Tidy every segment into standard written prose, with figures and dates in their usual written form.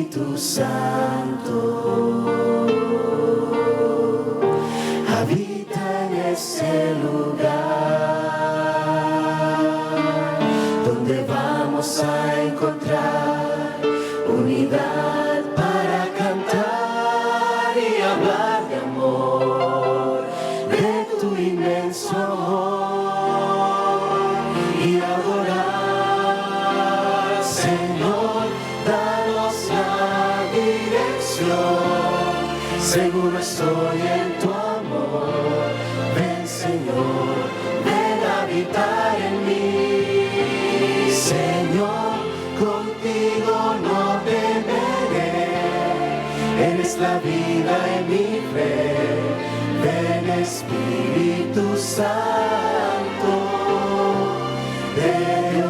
Espíritu Santo, habita en ese lugar donde vamos a encontrar unidad para cantar y hablar de amor, de tu inmenso amor y adorar. Señor, danos la dirección, seguro estoy en tu amor. Ven, Señor, ven a habitar en mí. Señor, contigo no temeré, eres la vida en mi fe. Ven, Espíritu Santo de Dios.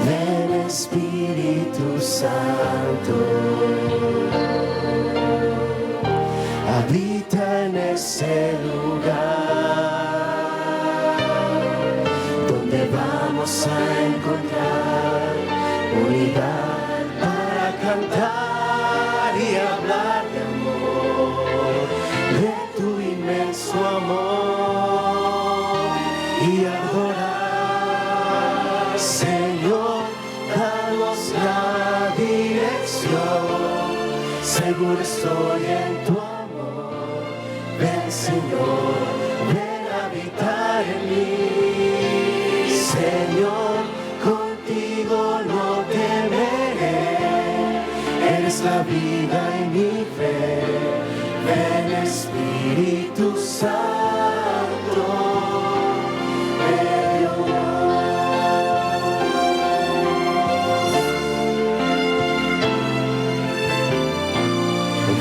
Ven, Espíritu Santo, habita en ese lugar donde vamos a encontrar unidad para cantar y hablar de amor, de tu inmenso amor y adorar. Señor, danos la dirección, seguro estoy en tu amor. Ven, Señor, ven a habitar en mí. Señor, contigo no temeré, eres la vida y mi fe. Ven, Espíritu Santo de Dios.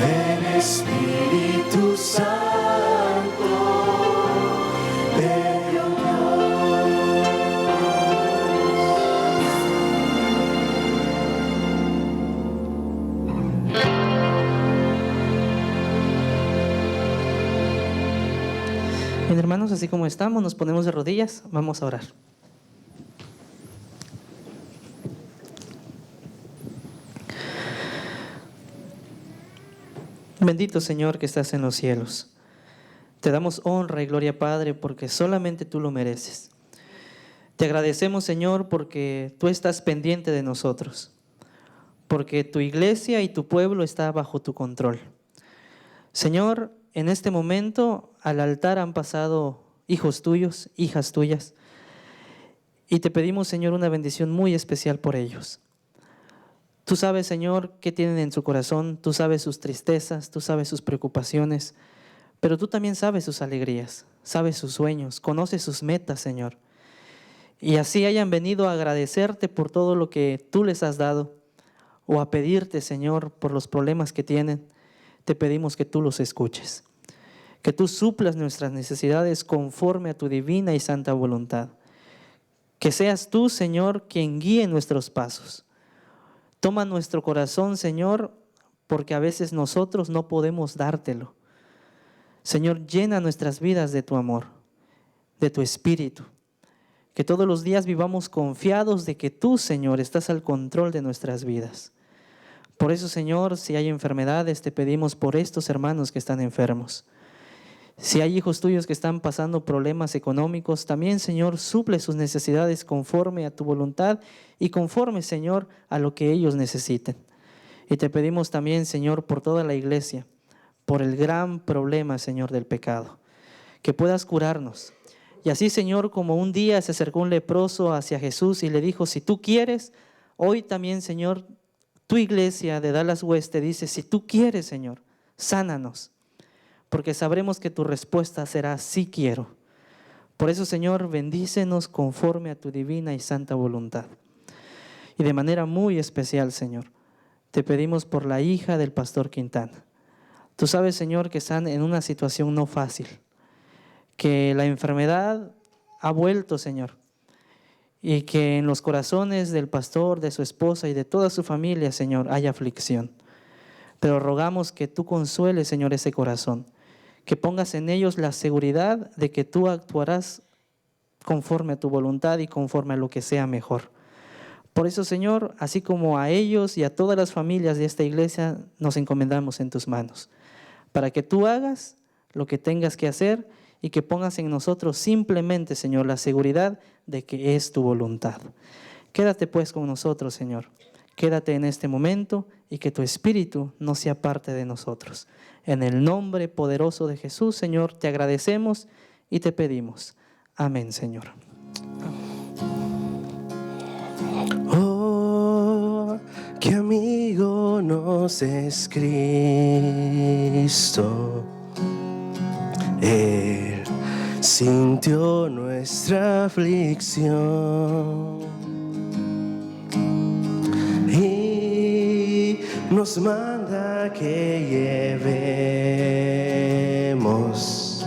Ven, Espíritu Santo de Dios. Bien, hermanos, así como estamos, nos ponemos de rodillas, vamos a orar. Bendito Señor que estás en los cielos. Te damos honra y gloria, Padre, porque solamente tú lo mereces. Te agradecemos, Señor, porque tú estás pendiente de nosotros, porque tu iglesia y tu pueblo está bajo tu control. Señor, en este momento al altar han pasado hijos tuyos, hijas tuyas, y te pedimos, Señor, una bendición muy especial por ellos. Tú sabes, Señor, qué tienen en su corazón, tú sabes sus tristezas, tú sabes sus preocupaciones, pero tú también sabes sus alegrías, sabes sus sueños, conoces sus metas, Señor. Y así hayan venido a agradecerte por todo lo que tú les has dado, o a pedirte, Señor, por los problemas que tienen, te pedimos que tú los escuches, que tú suplas nuestras necesidades conforme a tu divina y santa voluntad. Que seas tú, Señor, quien guíe nuestros pasos. Toma nuestro corazón, Señor, porque a veces nosotros no podemos dártelo. Señor, llena nuestras vidas de tu amor, de tu espíritu. Que todos los días vivamos confiados de que tú, Señor, estás al control de nuestras vidas. Por eso, Señor, si hay enfermedades, te pedimos por estos hermanos que están enfermos. Si hay hijos tuyos que están pasando problemas económicos, también, Señor, suple sus necesidades conforme a tu voluntad y conforme, Señor, a lo que ellos necesiten. Y te pedimos también, Señor, por toda la iglesia, por el gran problema, Señor, del pecado, que puedas curarnos. Y así, Señor, como un día se acercó un leproso hacia Jesús y le dijo, si tú quieres, hoy también, Señor, tu iglesia de Dallas West te dice, si tú quieres, Señor, sánanos. Porque sabremos que tu respuesta será, sí quiero. Por eso, Señor, bendícenos conforme a tu divina y santa voluntad. Y de manera muy especial, Señor, te pedimos por la hija del pastor Quintana. Tú sabes, Señor, que están en una situación no fácil, que la enfermedad ha vuelto, Señor, y que en los corazones del pastor, de su esposa y de toda su familia, Señor, hay aflicción. Pero rogamos que tú consueles, Señor, ese corazón, que pongas en ellos la seguridad de que tú actuarás conforme a tu voluntad y conforme a lo que sea mejor. Por eso, Señor, así como a ellos y a todas las familias de esta iglesia, nos encomendamos en tus manos, para que tú hagas lo que tengas que hacer y que pongas en nosotros simplemente, Señor, la seguridad de que es tu voluntad. Quédate pues con nosotros, Señor. Quédate en este momento y que tu Espíritu no sea parte de nosotros. En el nombre poderoso de Jesús, Señor, te agradecemos y te pedimos. Amén, Señor. Oh, qué amigo nos es Cristo. Él sintió nuestra aflicción y nos manda que llevemos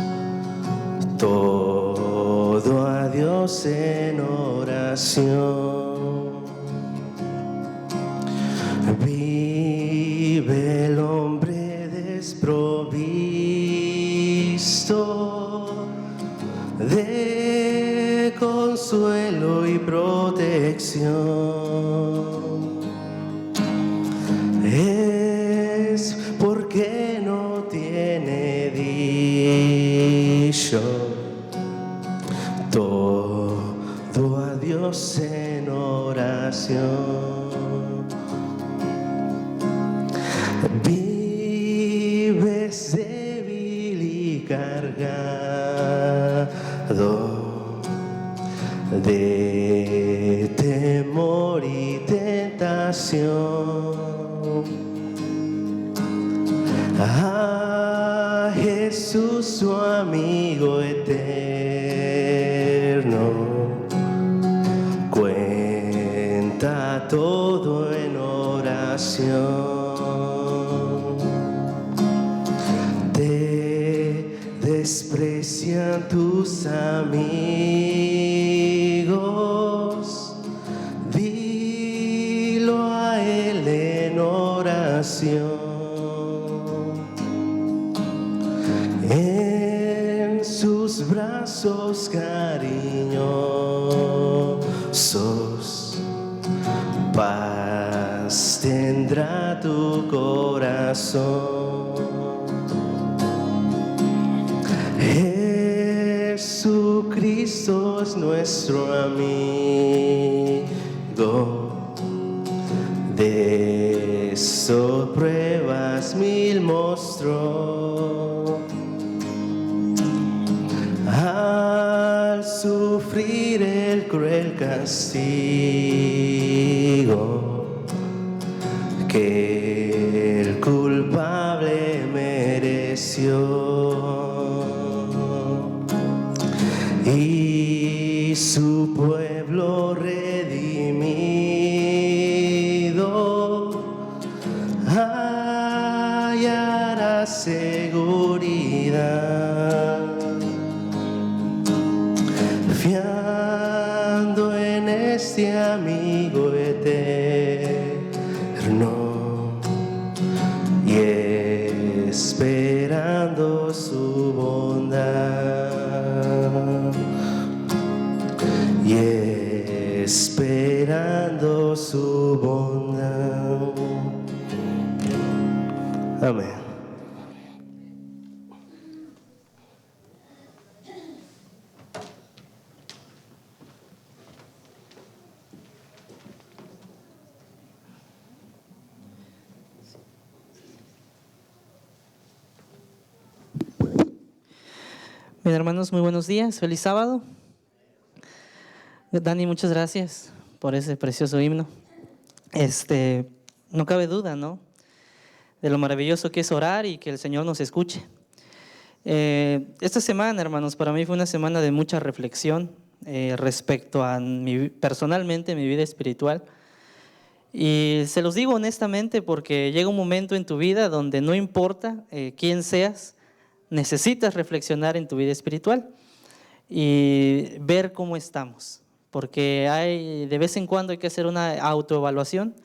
todo a Dios en oración. Vive el hombre desprovisto de consuelo y protección. Es porque no tiene dicho todo a Dios en oración. Vives débil y cargado de temor y tentación. A Jesús, su amigo eterno, cuenta todo en oración. Te desprecian tus amigos, dilo a él en oración. En sus brazos cariñosos, paz tendrá tu corazón. Jesucristo es nuestro amigo, de eso pruebas mil mostró. Al sufrir el cruel castigo que el culpable mereció, y su pueblo redimido hallará seguridad, fiando en este amigo eterno y esperando su bondad. Y esperando su bondad. Amén. Bien, hermanos, muy buenos días. Feliz sábado. Dani, muchas gracias por ese precioso himno. No cabe duda, ¿no?, de lo maravilloso que es orar y que el Señor nos escuche. Esta semana, hermanos, para mí fue una semana de mucha reflexión respecto a personalmente mi vida espiritual. Y se los digo honestamente porque llega un momento en tu vida donde no importa quién seas, necesitas reflexionar en tu vida espiritual y ver cómo estamos. Porque de vez en cuando hay que hacer una autoevaluación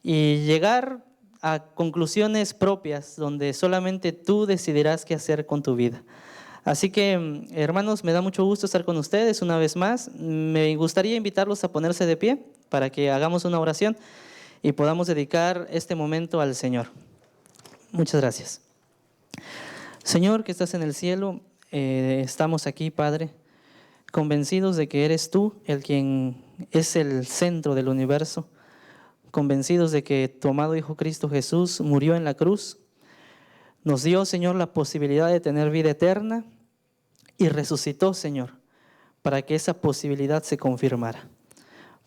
y llegar a conclusiones propias donde solamente tú decidirás qué hacer con tu vida. Así que, hermanos, me da mucho gusto estar con ustedes una vez más. Me gustaría invitarlos a ponerse de pie para que hagamos una oración y podamos dedicar este momento al Señor. Muchas gracias. Señor, que estás en el cielo, estamos aquí, Padre, convencidos de que eres tú el quien es el centro del universo, convencidos de que tu amado Hijo Cristo Jesús murió en la cruz, nos dio, Señor, la posibilidad de tener vida eterna y resucitó, Señor, para que esa posibilidad se confirmara.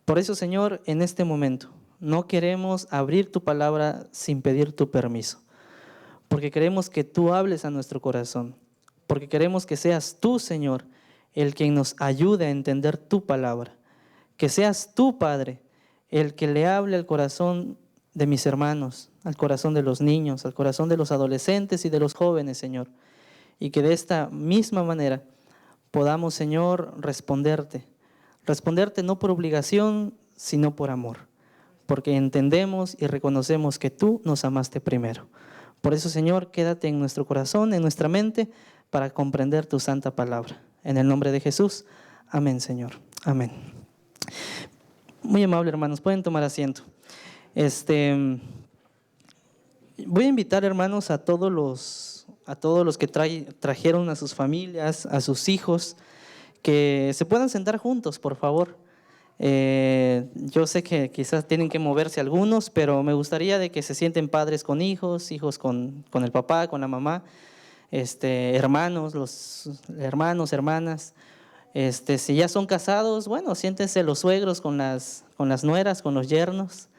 Por eso, Señor, en este momento no queremos abrir tu palabra sin pedir tu permiso, porque queremos que tú hables a nuestro corazón, porque queremos que seas tú, Señor, el quien nos ayude a entender tu palabra, que seas tú, Padre, el que le hable al corazón de mis hermanos, al corazón de los niños, al corazón de los adolescentes y de los jóvenes, Señor, y que de esta misma manera podamos, Señor, responderte no por obligación, sino por amor, porque entendemos y reconocemos que tú nos amaste primero. Por eso, Señor, quédate en nuestro corazón, en nuestra mente, para comprender tu santa palabra. En el nombre de Jesús, amén, Señor. Amén. Muy amable, hermanos, pueden tomar asiento. Voy a invitar, hermanos, a todos los que trajeron a sus familias, a sus hijos, que se puedan sentar juntos, por favor. Yo sé que quizás tienen que moverse algunos, pero me gustaría de que se sienten padres con hijos, hijos con el papá, con la mamá, hermanos, los hermanos, hermanas. Si ya son casados, bueno, siéntense los suegros con las nueras, con los yernos.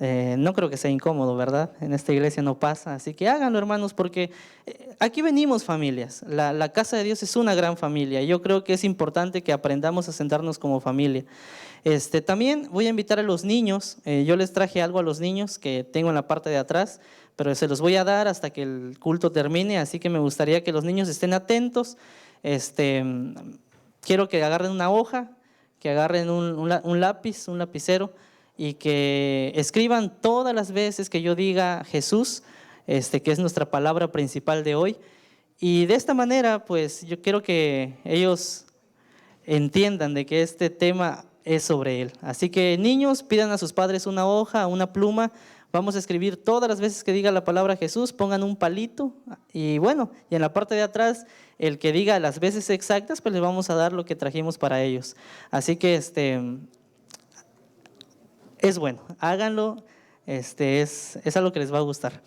No creo que sea incómodo, ¿verdad? En esta iglesia no pasa, así que háganlo, hermanos, porque aquí venimos familias. La casa de Dios es una gran familia y yo creo que es importante que aprendamos a sentarnos como familia. También voy a invitar a los niños. Yo les traje algo a los niños que tengo en la parte de atrás, pero se los voy a dar hasta que el culto termine, así que me gustaría que los niños estén atentos. Quiero que agarren una hoja, que agarren un lápiz, un lapicero, y que escriban todas las veces que yo diga Jesús, que es nuestra palabra principal de hoy. Y de esta manera, pues yo quiero que ellos entiendan de que este tema es sobre Él. Así que, niños, pidan a sus padres una hoja, una pluma. Vamos a escribir todas las veces que diga la palabra Jesús, pongan un palito y bueno, y en la parte de atrás, el que diga las veces exactas, pues les vamos a dar lo que trajimos para ellos. Así que es bueno, háganlo, es algo que les va a gustar.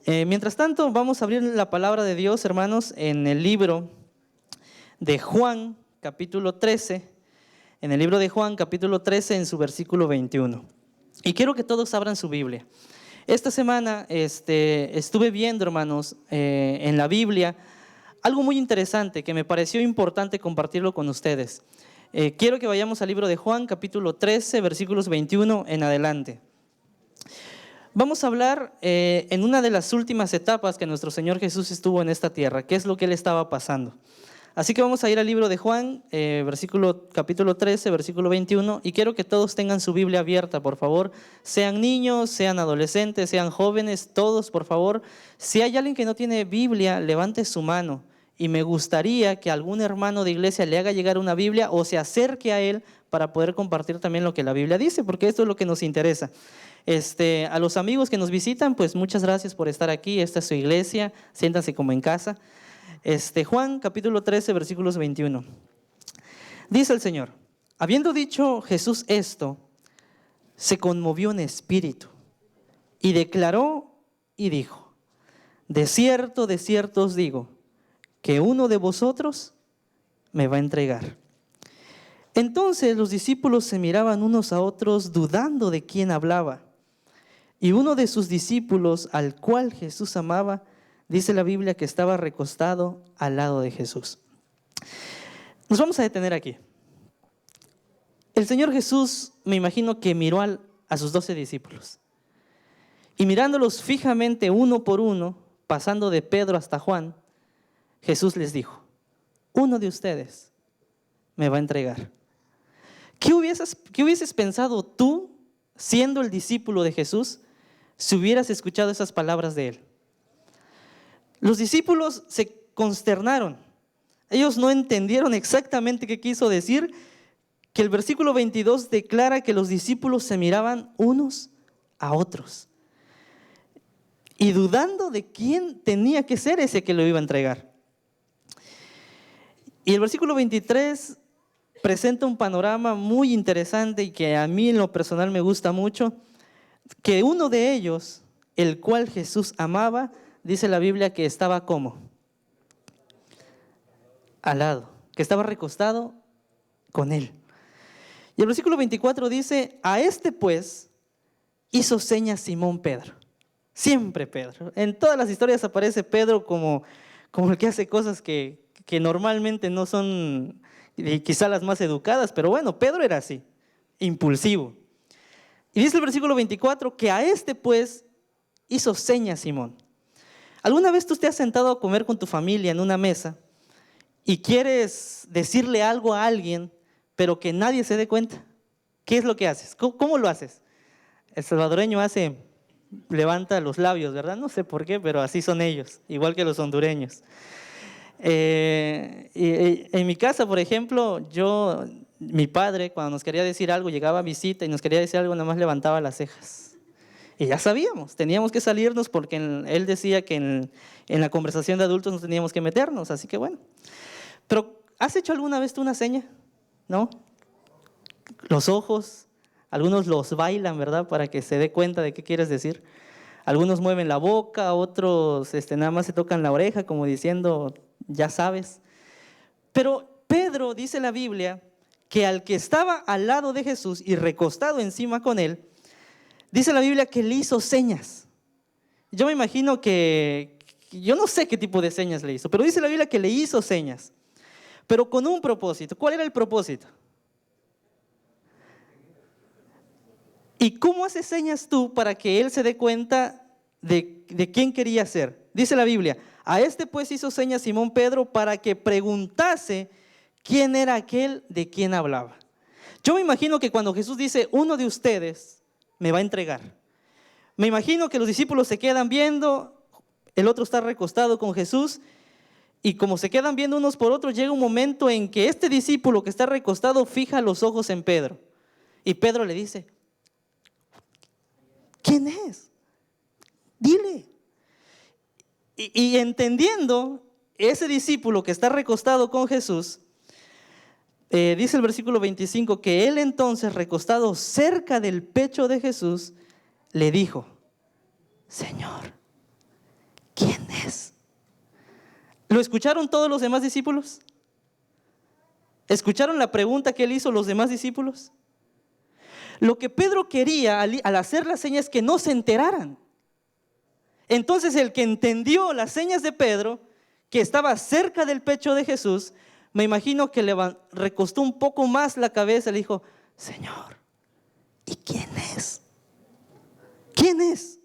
Mientras tanto, vamos a abrir la palabra de Dios, hermanos, en el libro de Juan, capítulo 13, en el libro de Juan, capítulo 13, en su versículo 21. Y quiero que todos abran su Biblia. Esta semana estuve viendo, hermanos, en la Biblia, algo muy interesante que me pareció importante compartirlo con ustedes. Quiero que vayamos al libro de Juan, capítulo 13, versículos 21 en adelante. Vamos a hablar en una de las últimas etapas que nuestro Señor Jesús estuvo en esta tierra, qué es lo que Él estaba pasando. Así que vamos a ir al libro de Juan, capítulo 13, versículo 21, y quiero que todos tengan su Biblia abierta, por favor. Sean niños, sean adolescentes, sean jóvenes, todos, por favor. Si hay alguien que no tiene Biblia, levante su mano. Y me gustaría que algún hermano de iglesia le haga llegar una Biblia o se acerque a él para poder compartir también lo que la Biblia dice, porque esto es lo que nos interesa. A los amigos que nos visitan, pues muchas gracias por estar aquí. Esta es su iglesia, siéntanse como en casa. Juan capítulo 13, versículos 21. Dice el Señor: habiendo dicho Jesús esto, se conmovió en espíritu y declaró y dijo: de cierto os digo, que uno de vosotros me va a entregar. Entonces los discípulos se miraban unos a otros dudando de quién hablaba. Y uno de sus discípulos, al cual Jesús amaba, dice la Biblia que estaba recostado al lado de Jesús. Nos vamos a detener aquí. El Señor Jesús, me imagino que miró a sus 12 discípulos. Y mirándolos fijamente uno por uno, pasando de Pedro hasta Juan, Jesús les dijo: uno de ustedes me va a entregar. ¿Qué hubieses pensado tú, siendo el discípulo de Jesús, si hubieras escuchado esas palabras de Él? Los discípulos se consternaron Ellos no entendieron exactamente qué quiso decir, que el versículo 22 declara que los discípulos se miraban unos a otros y dudando de quién tenía que ser ese que lo iba a entregar. Y el versículo 23 presenta un panorama muy interesante y que a mí en lo personal me gusta mucho, que uno de ellos, el cual Jesús amaba, dice la Biblia que estaba ¿cómo? Al lado, que estaba recostado con él. Y el versículo 24 dice, a este pues hizo señas Simón Pedro. Siempre Pedro. En todas las historias aparece Pedro como el que hace cosas que normalmente no son quizá las más educadas, pero bueno, Pedro era así, impulsivo. Y dice el versículo 24 que a este pues hizo señas Simón. ¿Alguna vez tú te has sentado a comer con tu familia en una mesa y quieres decirle algo a alguien, pero que nadie se dé cuenta? ¿Qué es lo que haces? ¿Cómo lo haces? El salvadoreño levanta los labios, ¿verdad? No sé por qué, pero así son ellos, igual que los hondureños. En mi casa, por ejemplo, mi padre, cuando nos quería decir algo, llegaba a visita y nos quería decir algo, nada más levantaba las cejas. Y ya sabíamos, teníamos que salirnos porque él decía que en la conversación de adultos nos teníamos que meternos, así que bueno. Pero, ¿has hecho alguna vez tú una seña? ¿No? Los ojos, algunos los bailan, ¿verdad? Para que se dé cuenta de qué quieres decir. Algunos mueven la boca, otros nada más se tocan la oreja como diciendo, ya sabes. Pero Pedro, dice la Biblia, que al que estaba al lado de Jesús y recostado encima con él, dice la Biblia que le hizo señas. Yo me imagino yo no sé qué tipo de señas le hizo, pero dice la Biblia que le hizo señas, pero con un propósito. ¿Cuál era el propósito? ¿Y cómo haces señas tú para que él se dé cuenta de quién quería ser? Dice la Biblia, a este pues hizo señas Simón Pedro para que preguntase quién era aquel de quien hablaba. Yo me imagino que cuando Jesús dice, uno de ustedes me va a entregar, me imagino que los discípulos se quedan viendo, el otro está recostado con Jesús, y como se quedan viendo unos por otros, llega un momento en que este discípulo que está recostado fija los ojos en Pedro. Y Pedro le dice, ¿quién es? Dile. Y entendiendo ese discípulo que está recostado con Jesús, dice el versículo 25 que él entonces, recostado cerca del pecho de Jesús, le dijo, Señor, ¿quién es? ¿Lo escucharon todos los demás discípulos? ¿Escucharon la pregunta que él hizo los demás discípulos? Lo que Pedro quería al hacer las señas es que no se enteraran. Entonces el que entendió las señas de Pedro, que estaba cerca del pecho de Jesús, me imagino que le recostó un poco más la cabeza y le dijo, Señor, ¿y quién es? ¿Quién es?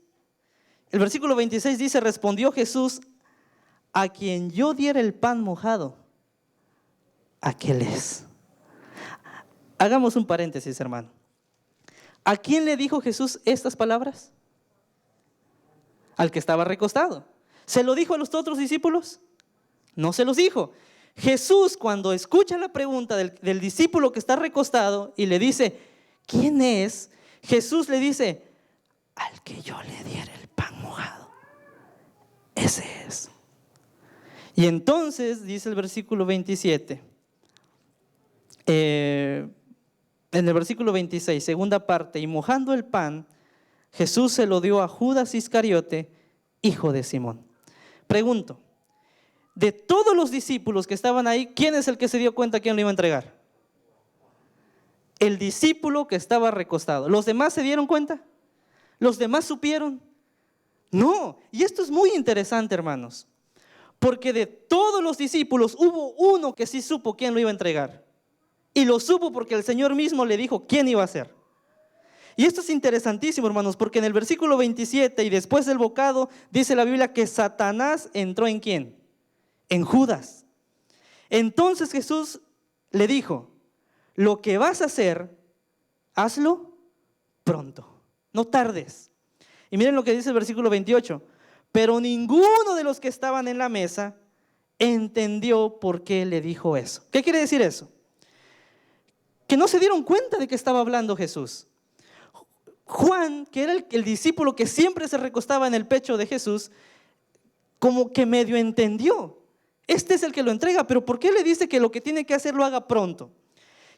El versículo 26 dice, respondió Jesús, a quien yo diera el pan mojado, aquel es. Hagamos un paréntesis, hermano. ¿A quién le dijo Jesús estas palabras? Al que estaba recostado. ¿Se lo dijo a los otros discípulos? No se los dijo. Jesús, cuando escucha la pregunta del discípulo que está recostado y le dice, ¿quién es? Jesús le dice, al que yo le diera el pan mojado, ese es. Y entonces, dice el versículo 27, en el versículo 26, segunda parte, y mojando el pan, Jesús se lo dio a Judas Iscariote, hijo de Simón. Pregunto, de todos los discípulos que estaban ahí, ¿quién es el que se dio cuenta quién lo iba a entregar? El discípulo que estaba recostado. ¿Los demás se dieron cuenta? ¿Los demás supieron? No, y esto es muy interesante, hermanos, porque de todos los discípulos hubo uno que sí supo quién lo iba a entregar. Y lo supo porque el Señor mismo le dijo quién iba a ser. Y esto es interesantísimo, hermanos, porque en el versículo 27 y después del bocado, dice la Biblia que Satanás entró ¿en quién? En Judas. Entonces Jesús le dijo, lo que vas a hacer, hazlo pronto, no tardes. Y miren lo que dice el versículo 28, pero ninguno de los que estaban en la mesa entendió por qué le dijo eso. ¿Qué quiere decir eso? Que no se dieron cuenta de que estaba hablando Jesús. Juan, que era el discípulo que siempre se recostaba en el pecho de Jesús, como que medio entendió. Este es el que lo entrega, pero ¿por qué le dice que lo que tiene que hacer lo haga pronto?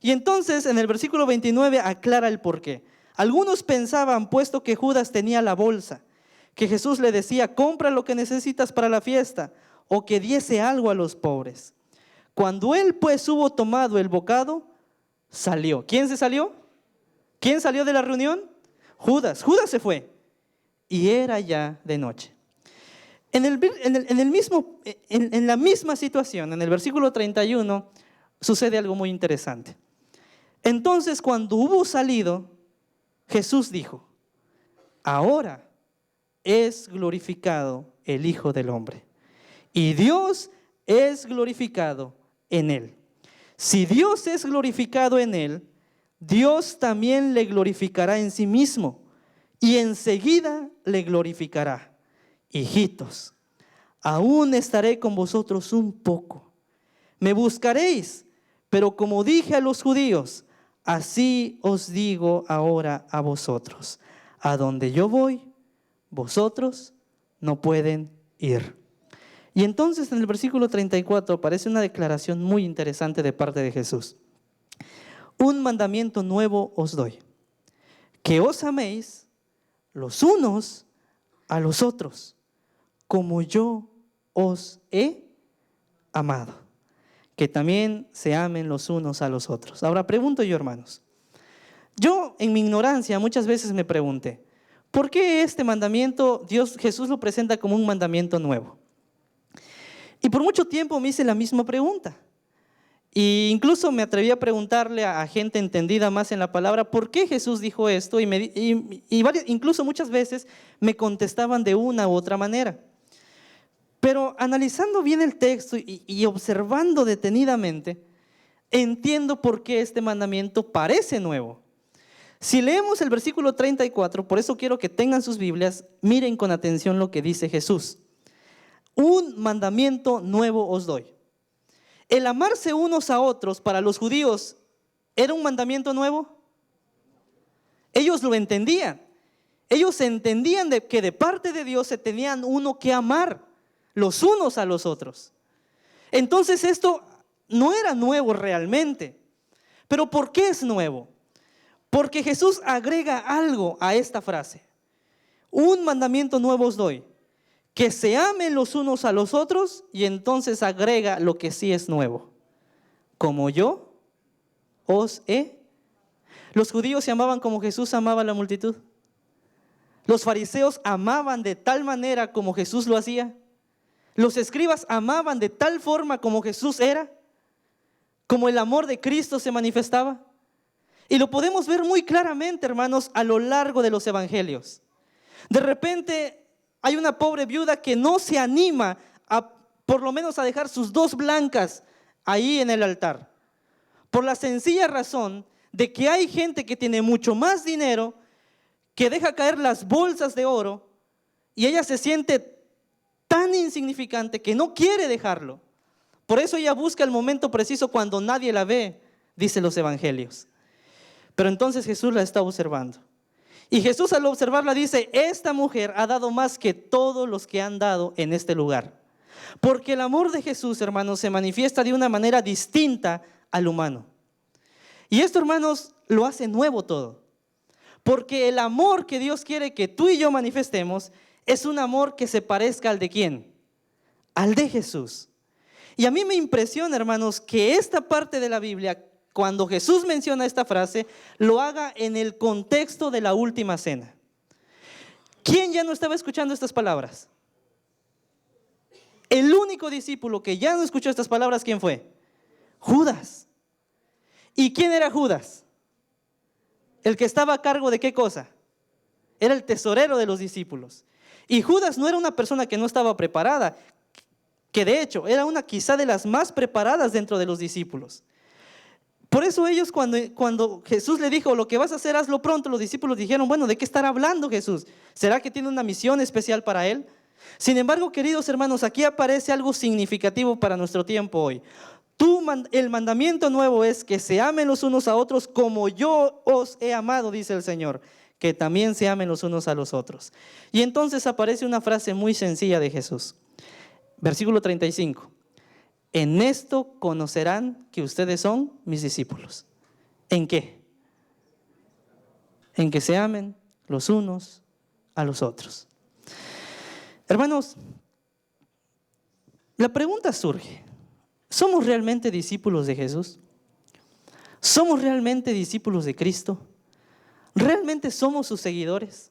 Y entonces en el versículo 29 aclara el por qué. Algunos pensaban, puesto que Judas tenía la bolsa, que Jesús le decía, compra lo que necesitas para la fiesta, o que diese algo a los pobres. Cuando él pues hubo tomado el bocado, salió. ¿Quién se salió? ¿Quién salió de la reunión? Judas. Judas se fue. Y era ya de noche. En la misma situación, en el versículo 31, sucede algo muy interesante. Entonces, cuando hubo salido, Jesús dijo, ahora es glorificado el Hijo del Hombre, y Dios es glorificado en él. Si Dios es glorificado en él, Dios también le glorificará en sí mismo, y enseguida le glorificará. Hijitos, aún estaré con vosotros un poco. Me buscaréis, pero como dije a los judíos, así os digo ahora a vosotros. A donde yo voy, vosotros no pueden ir. Y entonces en el versículo 34 aparece una declaración muy interesante de parte de Jesús. Un mandamiento nuevo os doy, que os améis los unos a los otros, como yo os he amado, que también se amen los unos a los otros. Ahora pregunto yo, hermanos, yo en mi ignorancia muchas veces me pregunté, ¿por qué este mandamiento Jesús lo presenta como un mandamiento nuevo? Y por mucho tiempo me hice la misma pregunta. E incluso me atreví a preguntarle a gente entendida más en la palabra, ¿por qué Jesús dijo esto? Incluso muchas veces me contestaban de una u otra manera. Pero analizando bien el texto y observando detenidamente, entiendo por qué este mandamiento parece nuevo. Si leemos el versículo 34, por eso quiero que tengan sus Biblias, miren con atención lo que dice Jesús. Un mandamiento nuevo os doy. ¿El amarse unos a otros para los judíos era un mandamiento nuevo? Ellos lo entendían. Ellos entendían que de parte de Dios se tenían uno que amar los unos a los otros. Entonces esto no era nuevo realmente. ¿Pero por qué es nuevo? Porque Jesús agrega algo a esta frase. Un mandamiento nuevo os doy, que se amen los unos a los otros, y entonces agrega lo que sí es nuevo. Como yo os he. Los judíos se amaban como Jesús amaba a la multitud. Los fariseos amaban de tal manera como Jesús lo hacía. Los escribas amaban de tal forma como Jesús era, como el amor de Cristo se manifestaba. Y lo podemos ver muy claramente, hermanos, a lo largo de los evangelios. De repente hay una pobre viuda que no se anima por lo menos a dejar sus 2 blancas ahí en el altar, por la sencilla razón de que hay gente que tiene mucho más dinero, que deja caer las bolsas de oro, y ella se siente tan insignificante que no quiere dejarlo. Por eso ella busca el momento preciso cuando nadie la ve, dicen los evangelios. Pero entonces Jesús la está observando. Y Jesús al observarla dice, esta mujer ha dado más que todos los que han dado en este lugar. Porque el amor de Jesús, hermanos, se manifiesta de una manera distinta al humano. Y esto, hermanos, lo hace nuevo todo. Porque el amor que Dios quiere que tú y yo manifestemos es un amor que se parezca al de ¿quién? Al de Jesús. Y a mí me impresiona, hermanos, que esta parte de la Biblia, cuando Jesús menciona esta frase, lo haga en el contexto de la última cena. ¿Quién ya no estaba escuchando estas palabras? El único discípulo que ya no escuchó estas palabras, ¿quién fue? Judas. ¿Y quién era Judas? El que estaba a cargo de ¿qué cosa? Era el tesorero de los discípulos. Y Judas no era una persona que no estaba preparada, que de hecho era una quizá de las más preparadas dentro de los discípulos. Por eso ellos cuando Jesús le dijo, lo que vas a hacer, hazlo pronto, los discípulos dijeron, bueno, ¿de qué estará hablando Jesús? ¿Será que tiene una misión especial para él? Sin embargo, queridos hermanos, aquí aparece algo significativo para nuestro tiempo hoy. El mandamiento nuevo es que se amen los unos a otros como yo os he amado, dice el Señor, que también se amen los unos a los otros. Y entonces aparece una frase muy sencilla de Jesús. Versículo 35. En esto conocerán que ustedes son mis discípulos. ¿En qué? En que se amen los unos a los otros. Hermanos, la pregunta surge, ¿somos realmente discípulos de Jesús? ¿Somos realmente discípulos de Cristo? ¿Realmente somos sus seguidores?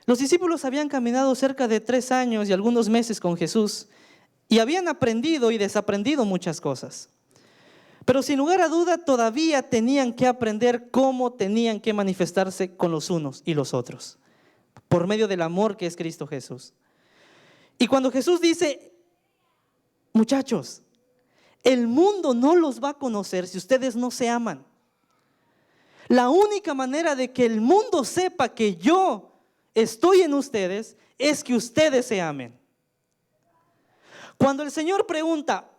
Los discípulos habían caminado cerca de 3 años y algunos meses con Jesús y habían aprendido y desaprendido muchas cosas. Pero sin lugar a duda todavía tenían que aprender cómo tenían que manifestarse con los unos y los otros, por medio del amor que es Cristo Jesús. Y cuando Jesús dice, muchachos, el mundo no los va a conocer si ustedes no se aman. La única manera de que el mundo sepa que yo estoy en ustedes es que ustedes se amen. Cuando el Señor pregunta,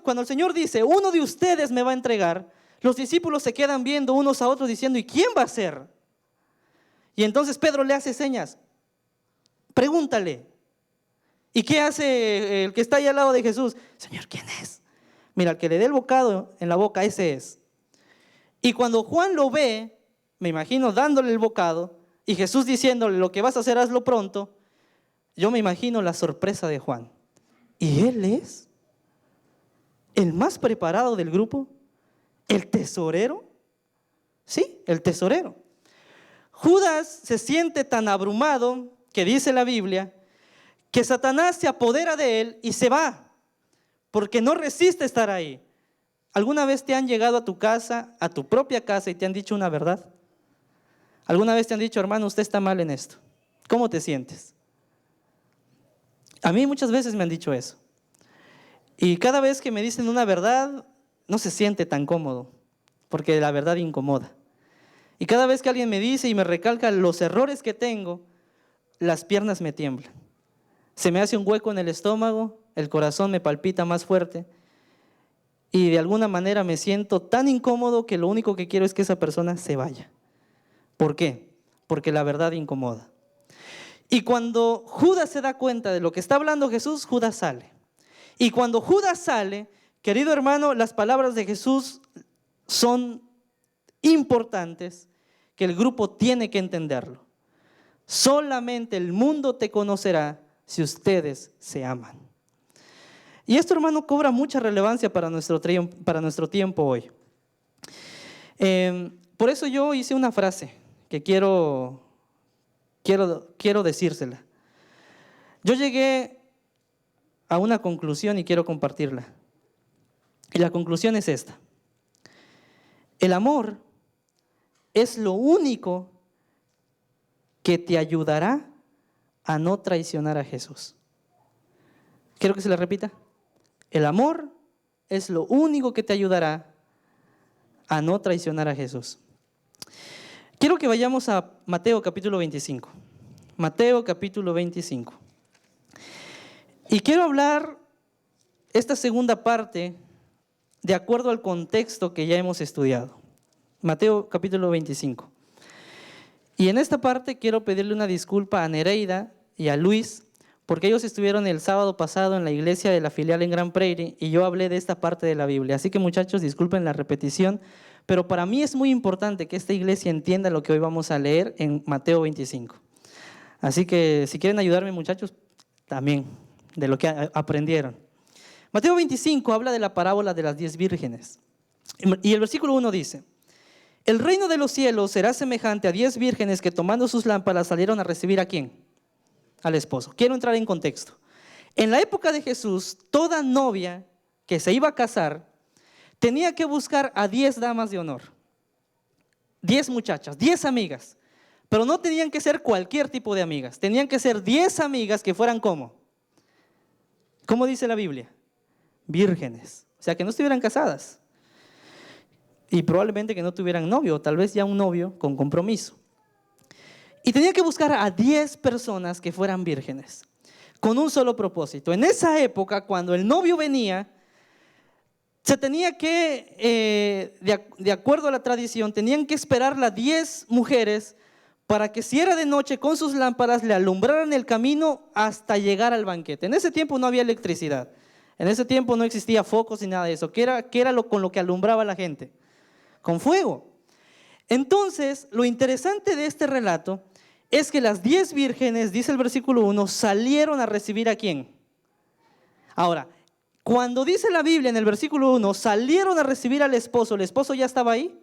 cuando el Señor dice, uno de ustedes me va a entregar, los discípulos se quedan viendo unos a otros diciendo, ¿y quién va a ser? Y entonces Pedro le hace señas, pregúntale. ¿Y qué hace el que está ahí al lado de Jesús? Señor, ¿quién es? Mira, el que le dé el bocado en la boca, ese es. Y cuando Juan lo ve, me imagino dándole el bocado, y Jesús diciéndole, lo que vas a hacer, hazlo pronto, yo me imagino la sorpresa de Juan. ¿Y él es el más preparado del grupo? ¿El tesorero? Sí, el tesorero. Judas se siente tan abrumado, que dice la Biblia, que Satanás se apodera de él y se va, porque no resiste estar ahí. ¿Alguna vez te han llegado a tu casa, a tu propia casa, y te han dicho una verdad? ¿Alguna vez te han dicho, hermano, usted está mal en esto? ¿Cómo te sientes? A mí muchas veces me han dicho eso. Y cada vez que me dicen una verdad, no se siente tan cómodo, porque la verdad incomoda. Y cada vez que alguien me dice y me recalca los errores que tengo, las piernas me tiemblan. Se me hace un hueco en el estómago, el corazón me palpita más fuerte y de alguna manera me siento tan incómodo que lo único que quiero es que esa persona se vaya. ¿Por qué? Porque la verdad incomoda. Y cuando Judas se da cuenta de lo que está hablando Jesús, Judas sale. Y cuando Judas sale, querido hermano, las palabras de Jesús son importantes, que el grupo tiene que entenderlo. Solamente el mundo te conocerá si ustedes se aman. Y esto, hermano, cobra mucha relevancia para nuestro tiempo hoy. Por eso yo hice una frase que quiero decírsela. Yo llegué a una conclusión y quiero compartirla. Y la conclusión es esta. El amor es lo único que te ayudará a no traicionar a Jesús. Quiero que se la repita. El amor es lo único que te ayudará a no traicionar a Jesús. Quiero que vayamos a Mateo capítulo 25. Mateo capítulo 25. Y quiero hablar esta segunda parte de acuerdo al contexto que ya hemos estudiado. Mateo capítulo 25. Y en esta parte quiero pedirle una disculpa a Nereida y a Luis, porque ellos estuvieron el sábado pasado en la iglesia de la filial en Grand Prairie y yo hablé de esta parte de la Biblia. Así que muchachos, disculpen la repetición, pero para mí es muy importante que esta iglesia entienda lo que hoy vamos a leer en Mateo 25. Así que si quieren ayudarme, muchachos, también de lo que aprendieron. Mateo 25 habla de la parábola de las 10 vírgenes. Y el versículo 1 dice: el reino de los cielos será semejante a 10 vírgenes que tomando sus lámparas salieron a recibir ¿a quién? Al esposo. Quiero entrar en contexto. En la época de Jesús, toda novia que se iba a casar tenía que buscar a 10 damas de honor. 10 muchachas, 10 amigas. Pero no tenían que ser cualquier tipo de amigas. Tenían que ser 10 amigas que fueran ¿cómo? ¿Cómo dice la Biblia? Vírgenes. O sea, que no estuvieran casadas. Y probablemente que no tuvieran novio, o tal vez ya un novio con compromiso. Y tenía que buscar a 10 personas que fueran vírgenes. con un solo propósito. En esa época, cuando el novio venía, se tenía que, de acuerdo a la tradición, tenían que esperar las 10 mujeres para que si era de noche con sus lámparas le alumbraran el camino hasta llegar al banquete. En ese tiempo no había electricidad, en ese tiempo no existía focos ni nada de eso. ¿Qué era con lo que alumbraba a la gente? Con fuego. Entonces, lo interesante de este relato es que las 10 vírgenes, dice el versículo 1, salieron a recibir ¿a quién? Ahora, cuando dice la Biblia en el versículo 1, salieron a recibir al esposo, ¿el esposo ya estaba ahí?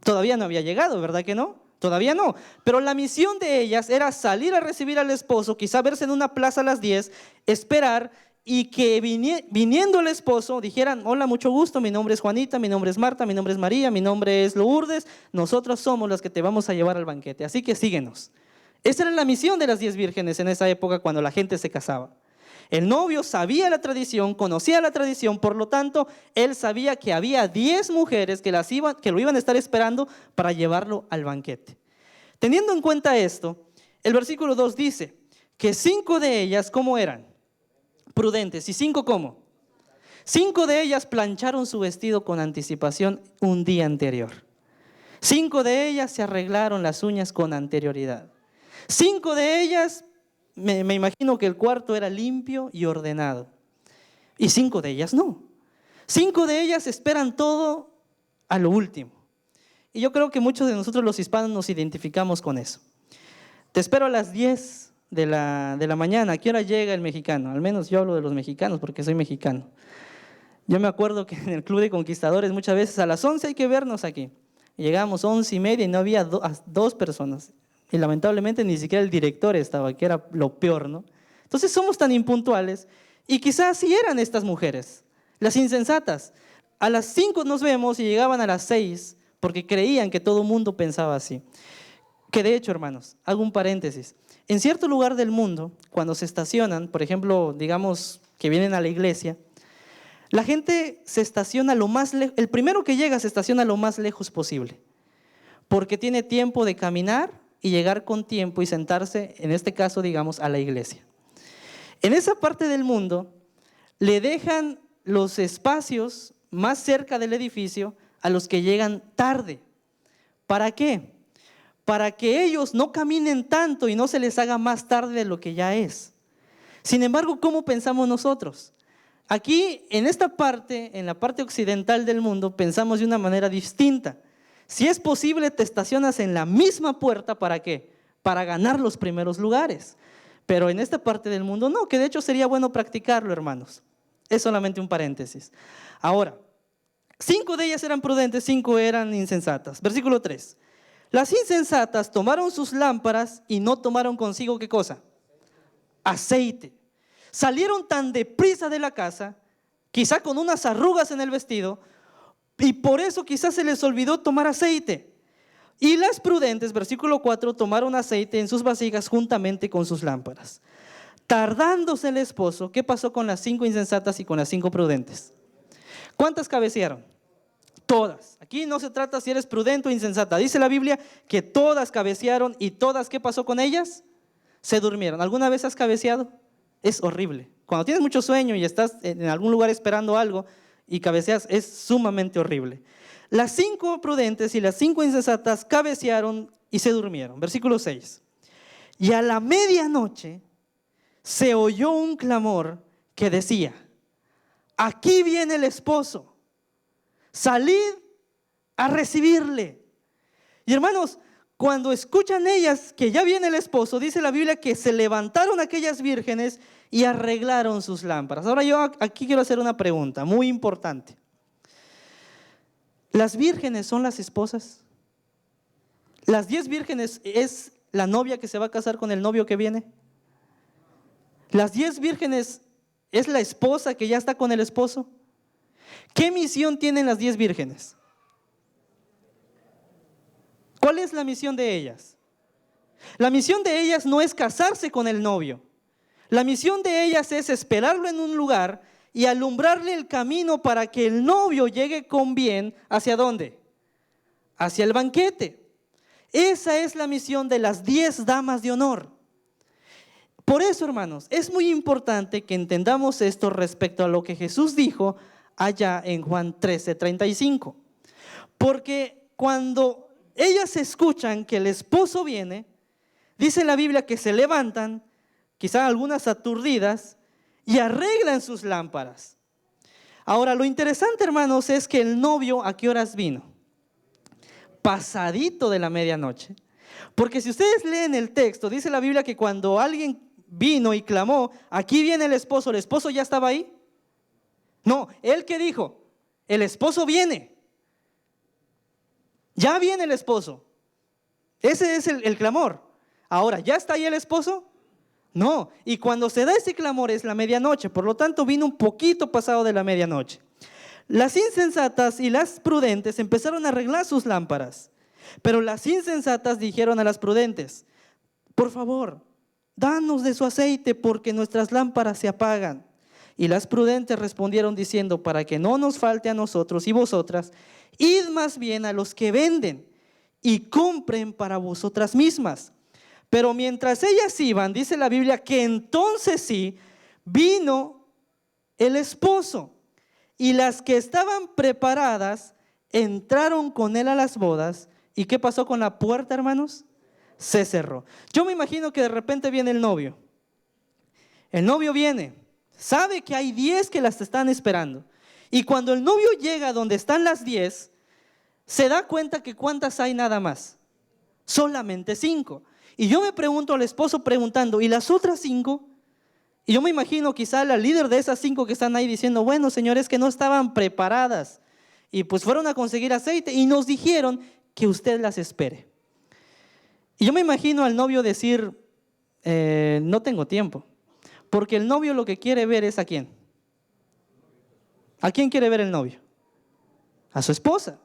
Todavía no había llegado, ¿verdad que no? Todavía no. Pero la misión de ellas era salir a recibir al esposo, quizá verse en una plaza a las 10, esperar y que viniendo el esposo dijeran: hola, mucho gusto, mi nombre es Juanita, mi nombre es Marta, mi nombre es María, mi nombre es Lourdes, nosotros somos las que te vamos a llevar al banquete, así que síguenos. Esa era la misión de las 10 vírgenes en esa época cuando la gente se casaba. El novio sabía la tradición, conocía la tradición, por lo tanto, él sabía que había 10 mujeres que lo iban a estar esperando para llevarlo al banquete. Teniendo en cuenta esto, el versículo 2 dice que 5 de ellas, ¿cómo eran? Prudentes. ¿Y 5 cómo? 5 de ellas plancharon su vestido con anticipación un día anterior. 5 de ellas se arreglaron las uñas con anterioridad. 5 de ellas, me imagino que el cuarto era limpio y ordenado. Y 5 de ellas no. 5 de ellas esperan todo a lo último. Y yo creo que muchos de nosotros los hispanos nos identificamos con eso. Te espero a las 10 de la mañana. ¿A qué hora llega el mexicano? Al menos yo hablo de los mexicanos porque soy mexicano. Yo me acuerdo que en el Club de Conquistadores muchas veces a las 11 hay que vernos aquí. Y llegábamos 11:30 y no había 2 personas. Y lamentablemente ni siquiera el director estaba, que era lo peor, ¿no? Entonces somos tan impuntuales y quizás sí eran estas mujeres, las insensatas. A las 5 nos vemos y llegaban a las 6 porque creían que todo el mundo pensaba así. Que de hecho, hermanos, hago un paréntesis. En cierto lugar del mundo, cuando se estacionan, por ejemplo, digamos que vienen a la iglesia, la gente se estaciona lo más lejos, el primero que llega se estaciona lo más lejos posible, porque tiene tiempo de caminar y llegar con tiempo y sentarse, en este caso, digamos, a la iglesia. En esa parte del mundo, le dejan los espacios más cerca del edificio a los que llegan tarde. ¿Para qué? Para que ellos no caminen tanto y no se les haga más tarde de lo que ya es. Sin embargo, ¿cómo pensamos nosotros? Aquí, en esta parte, en la parte occidental del mundo, pensamos de una manera distinta. Si es posible, te estacionas en la misma puerta, ¿para qué? Para ganar los primeros lugares. Pero en esta parte del mundo no, que de hecho sería bueno practicarlo, hermanos. Es solamente un paréntesis. Ahora, 5 de ellas eran prudentes, 5 eran insensatas. Versículo 3. Las insensatas tomaron sus lámparas y no tomaron consigo, ¿qué cosa? Aceite. Salieron tan deprisa de la casa, quizá con unas arrugas en el vestido, y por eso quizás se les olvidó tomar aceite. Y las prudentes, versículo 4, tomaron aceite en sus vasijas juntamente con sus lámparas. Tardándose el esposo, ¿qué pasó con las 5 insensatas y con las 5 prudentes? ¿Cuántas cabecearon? Todas. Aquí no se trata si eres prudente o insensata. Dice la Biblia que todas cabecearon y todas, ¿qué pasó con ellas? Se durmieron. ¿Alguna vez has cabeceado? Es horrible. Cuando tienes mucho sueño y estás en algún lugar esperando algo y cabeceas, es sumamente horrible. Las 5 prudentes y las 5 insensatas cabecearon y se durmieron. Versículo 6. Y a la medianoche se oyó un clamor que decía: aquí viene el esposo, salid a recibirle. Y hermanos, cuando escuchan ellas que ya viene el esposo, dice la Biblia que se levantaron aquellas vírgenes y arreglaron sus lámparas. Ahora yo aquí quiero hacer una pregunta muy importante. ¿Las vírgenes son las esposas? ¿Las 10 vírgenes es la novia que se va a casar con el novio que viene? ¿Las 10 vírgenes es la esposa que ya está con el esposo? ¿Qué misión tienen las 10 vírgenes? ¿Cuál es la misión de ellas? La misión de ellas no es casarse con el novio. La misión de ellas es esperarlo en un lugar y alumbrarle el camino para que el novio llegue con bien. ¿Hacia dónde? Hacia el banquete. Esa es la misión de las 10 damas de honor. Por eso, hermanos, es muy importante que entendamos esto respecto a lo que Jesús dijo allá en Juan 13:35. Porque cuando ellas escuchan que el esposo viene, dice la Biblia que se levantan, quizá algunas aturdidas, y arreglan sus lámparas. Ahora, lo interesante, hermanos, es que el novio, ¿a qué horas vino? Pasadito de la medianoche. Porque si ustedes leen el texto, dice la Biblia que cuando alguien vino y clamó, aquí viene ¿el esposo ya estaba ahí? No, ¿él qué dijo? El esposo viene. Ya viene el esposo. Ese es el clamor. Ahora, ¿ya está ahí el esposo? No, y cuando se da ese clamor es la medianoche, por lo tanto vino un poquito pasado de la medianoche. Las insensatas y las prudentes empezaron a arreglar sus lámparas, pero las insensatas dijeron a las prudentes, por favor, danos de su aceite porque nuestras lámparas se apagan. Y las prudentes respondieron diciendo, para que no nos falte a nosotros y vosotras, id más bien a los que venden y compren para vosotras mismas. Pero mientras ellas iban, dice la Biblia que entonces sí, vino el esposo. Y las que estaban preparadas entraron con él a las bodas. ¿Y qué pasó con la puerta, hermanos? Se cerró. Yo me imagino que de repente viene el novio. El novio viene, sabe que hay 10 que las están esperando. Y cuando el novio llega donde están las 10, se da cuenta que ¿cuántas hay nada más? Solamente 5. Y yo me pregunto al esposo preguntando, ¿y las otras 5? Y yo me imagino quizá la líder de esas 5 que están ahí diciendo, bueno, señores, que no estaban preparadas. Y pues fueron a conseguir aceite y nos dijeron que usted las espere. Y yo me imagino al novio decir, no tengo tiempo. Porque el novio lo que quiere ver es ¿a quién? ¿A quién quiere ver el novio? A su esposa.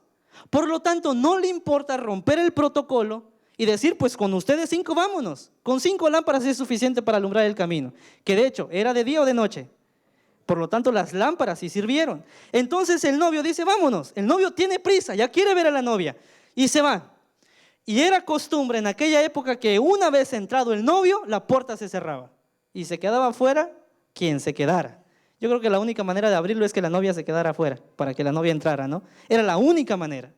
Por lo tanto, no le importa romper el protocolo y decir, pues con ustedes 5 vámonos. Con 5 lámparas es suficiente para alumbrar el camino. Que de hecho, ¿era de día o de noche? Por lo tanto, las lámparas sí sirvieron. Entonces el novio dice, vámonos. El novio tiene prisa, ya quiere ver a la novia. Y se va. Y era costumbre en aquella época que una vez entrado el novio, la puerta se cerraba. Y se quedaba afuera quien se quedara. Yo creo que la única manera de abrirlo es que la novia se quedara afuera, para que la novia entrara, ¿no? Era la única manera.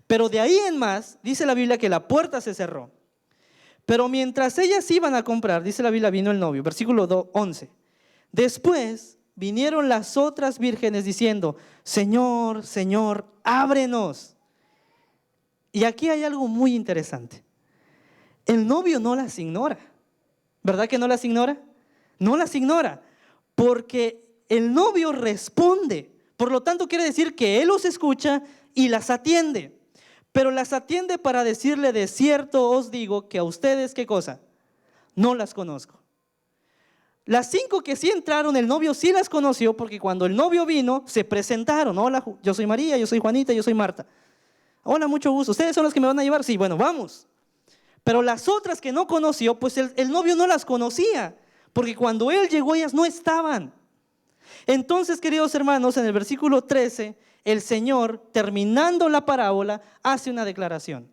Pero de ahí en más, dice la Biblia que la puerta se cerró. Pero mientras ellas iban a comprar, dice la Biblia, vino el novio. Versículo 11. Después vinieron las otras vírgenes diciendo, Señor, Señor, ábrenos. Y aquí hay algo muy interesante. El novio no las ignora. ¿Verdad que no las ignora? No las ignora, porque el novio responde. Por lo tanto, quiere decir que él los escucha y las atiende. Pero las atiende para decirle, de cierto os digo que a ustedes, ¿qué cosa? No las conozco. Las 5 que sí entraron, el novio sí las conoció, porque cuando el novio vino, se presentaron. Hola, yo soy María, yo soy Juanita, yo soy Marta. Hola, mucho gusto. ¿Ustedes son los que me van a llevar? Sí, bueno, vamos. Pero las otras que no conoció, pues el novio no las conocía, porque cuando él llegó ellas no estaban. Entonces, queridos hermanos, en el versículo 13, el Señor, terminando la parábola, hace una declaración.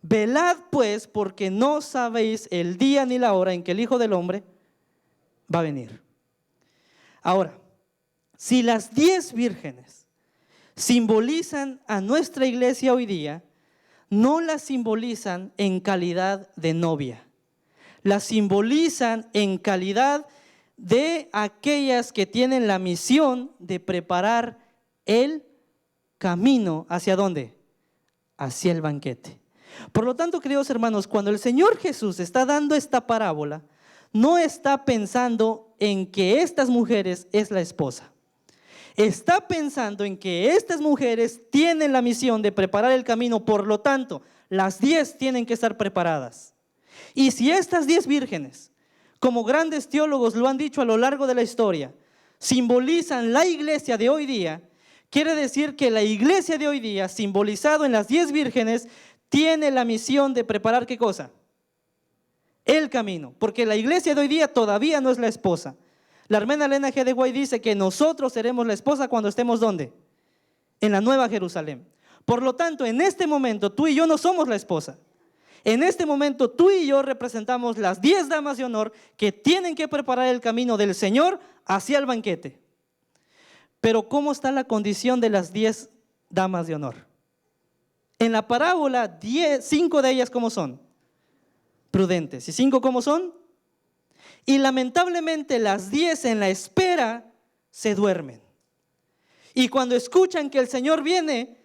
Velad pues, porque no sabéis el día ni la hora en que el Hijo del Hombre va a venir. Ahora, si las 10 vírgenes simbolizan a nuestra iglesia hoy día, no la simbolizan en calidad de novia, la simbolizan en calidad de aquellas que tienen la misión de preparar el camino. ¿Hacia dónde? Hacia el banquete. Por lo tanto, queridos hermanos, cuando el Señor Jesús está dando esta parábola, no está pensando en que estas mujeres es la esposa. Está pensando en que estas mujeres tienen la misión de preparar el camino, por lo tanto, las 10 tienen que estar preparadas. Y si estas 10 vírgenes, como grandes teólogos lo han dicho a lo largo de la historia, simbolizan la iglesia de hoy día, quiere decir que la iglesia de hoy día, simbolizado en las 10 vírgenes, tiene la misión de preparar ¿qué cosa? El camino, porque la iglesia de hoy día todavía no es la esposa. La hermana Elena G. de White dice que nosotros seremos la esposa cuando estemos ¿dónde? En la Nueva Jerusalén. Por lo tanto, en este momento tú y yo no somos la esposa. En este momento tú y yo representamos las 10 damas de honor que tienen que preparar el camino del Señor hacia el banquete. Pero ¿cómo está la condición de las 10 damas de honor? En la parábola, 5 de ellas, ¿cómo son? Prudentes. ¿Y 5 cómo son? Y lamentablemente las 10 en la espera se duermen. Y cuando escuchan que el Señor viene,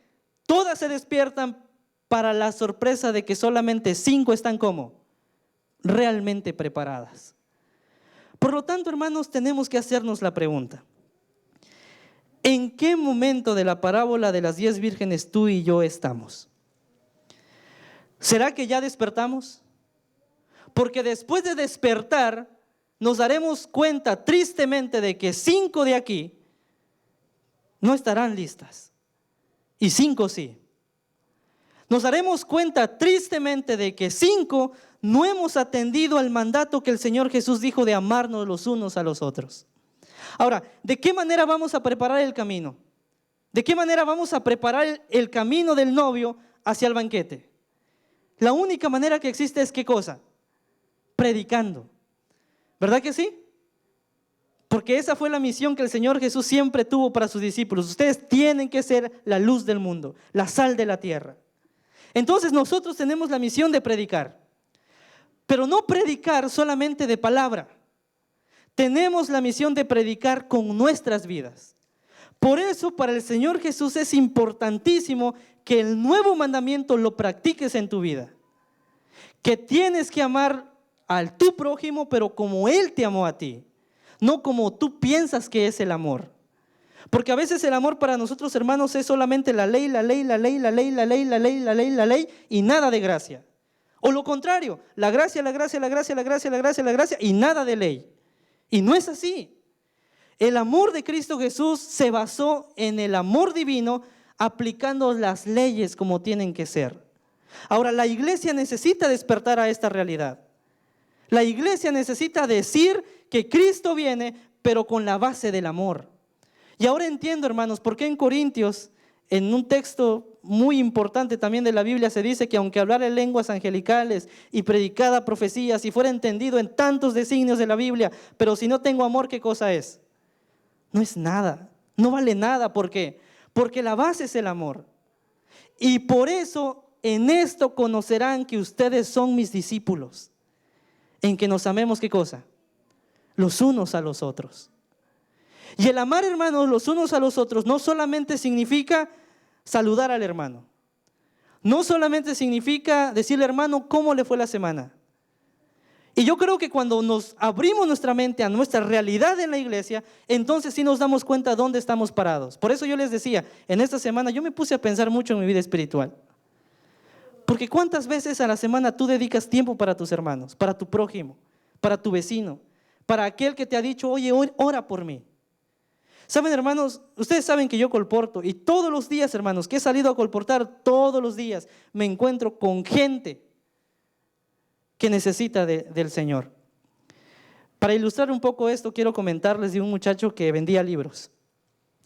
todas se despiertan para la sorpresa de que solamente 5 están ¿cómo? Realmente preparadas. Por lo tanto, hermanos, tenemos que hacernos la pregunta: ¿en qué momento de la parábola de las 10 vírgenes tú y yo estamos? ¿Será que ya despertamos? Porque después de despertar, nos daremos cuenta tristemente de que 5 de aquí no estarán listas y 5 sí. Nos daremos cuenta tristemente de que 5 no hemos atendido al mandato que el Señor Jesús dijo de amarnos los unos a los otros. Ahora, ¿de qué manera vamos a preparar el camino? ¿De qué manera vamos a preparar el camino del novio hacia el banquete? La única manera que existe es ¿qué cosa? Predicando. ¿Verdad que sí? Porque esa fue la misión que el Señor Jesús siempre tuvo para sus discípulos. Ustedes tienen que ser la luz del mundo, la sal de la tierra. Entonces nosotros tenemos la misión de predicar. Pero no predicar solamente de palabra. Tenemos la misión de predicar con nuestras vidas. Por eso para el Señor Jesús es importantísimo que el nuevo mandamiento lo practiques en tu vida. Que tienes que amar al tu prójimo, pero como Él te amó a ti. No como tú piensas que es el amor. Porque a veces el amor para nosotros, hermanos, es solamente la ley, la ley, la ley, la ley, la ley, la ley, la ley, la ley y nada de gracia. O lo contrario, la gracia, la gracia, la gracia, la gracia, la gracia, la gracia y nada de ley. Y no es así. El amor de Cristo Jesús se basó en el amor divino aplicando las leyes como tienen que ser. Ahora, la iglesia necesita despertar a esta realidad. La iglesia necesita decir que Cristo viene, pero con la base del amor. Y ahora entiendo, hermanos, por qué en Corintios, en un texto muy importante también de la Biblia, se dice que aunque hablara en lenguas angelicales y predicara profecías y fuera entendido en tantos designios de la Biblia, pero si no tengo amor, ¿qué cosa es? No es nada, no vale nada. ¿Por qué? Porque la base es el amor. Y por eso en esto conocerán que ustedes son mis discípulos, en que nos amemos, ¿qué cosa? Los unos a los otros. Y el amar, hermanos, los unos a los otros no solamente significa saludar al hermano. No solamente significa decirle, hermano, ¿cómo le fue la semana? Y yo creo que cuando nos abrimos nuestra mente a nuestra realidad en la iglesia, entonces sí nos damos cuenta dónde estamos parados. Por eso yo les decía, en esta semana yo me puse a pensar mucho en mi vida espiritual. Porque ¿cuántas veces a la semana tú dedicas tiempo para tus hermanos, para tu prójimo, para tu vecino, para aquel que te ha dicho, oye, ora por mí? Saben, hermanos, ustedes saben que yo colporto y todos los días, hermanos, que he salido a colportar, todos los días me encuentro con gente que necesita del Señor. Para ilustrar un poco esto, quiero comentarles de un muchacho que vendía libros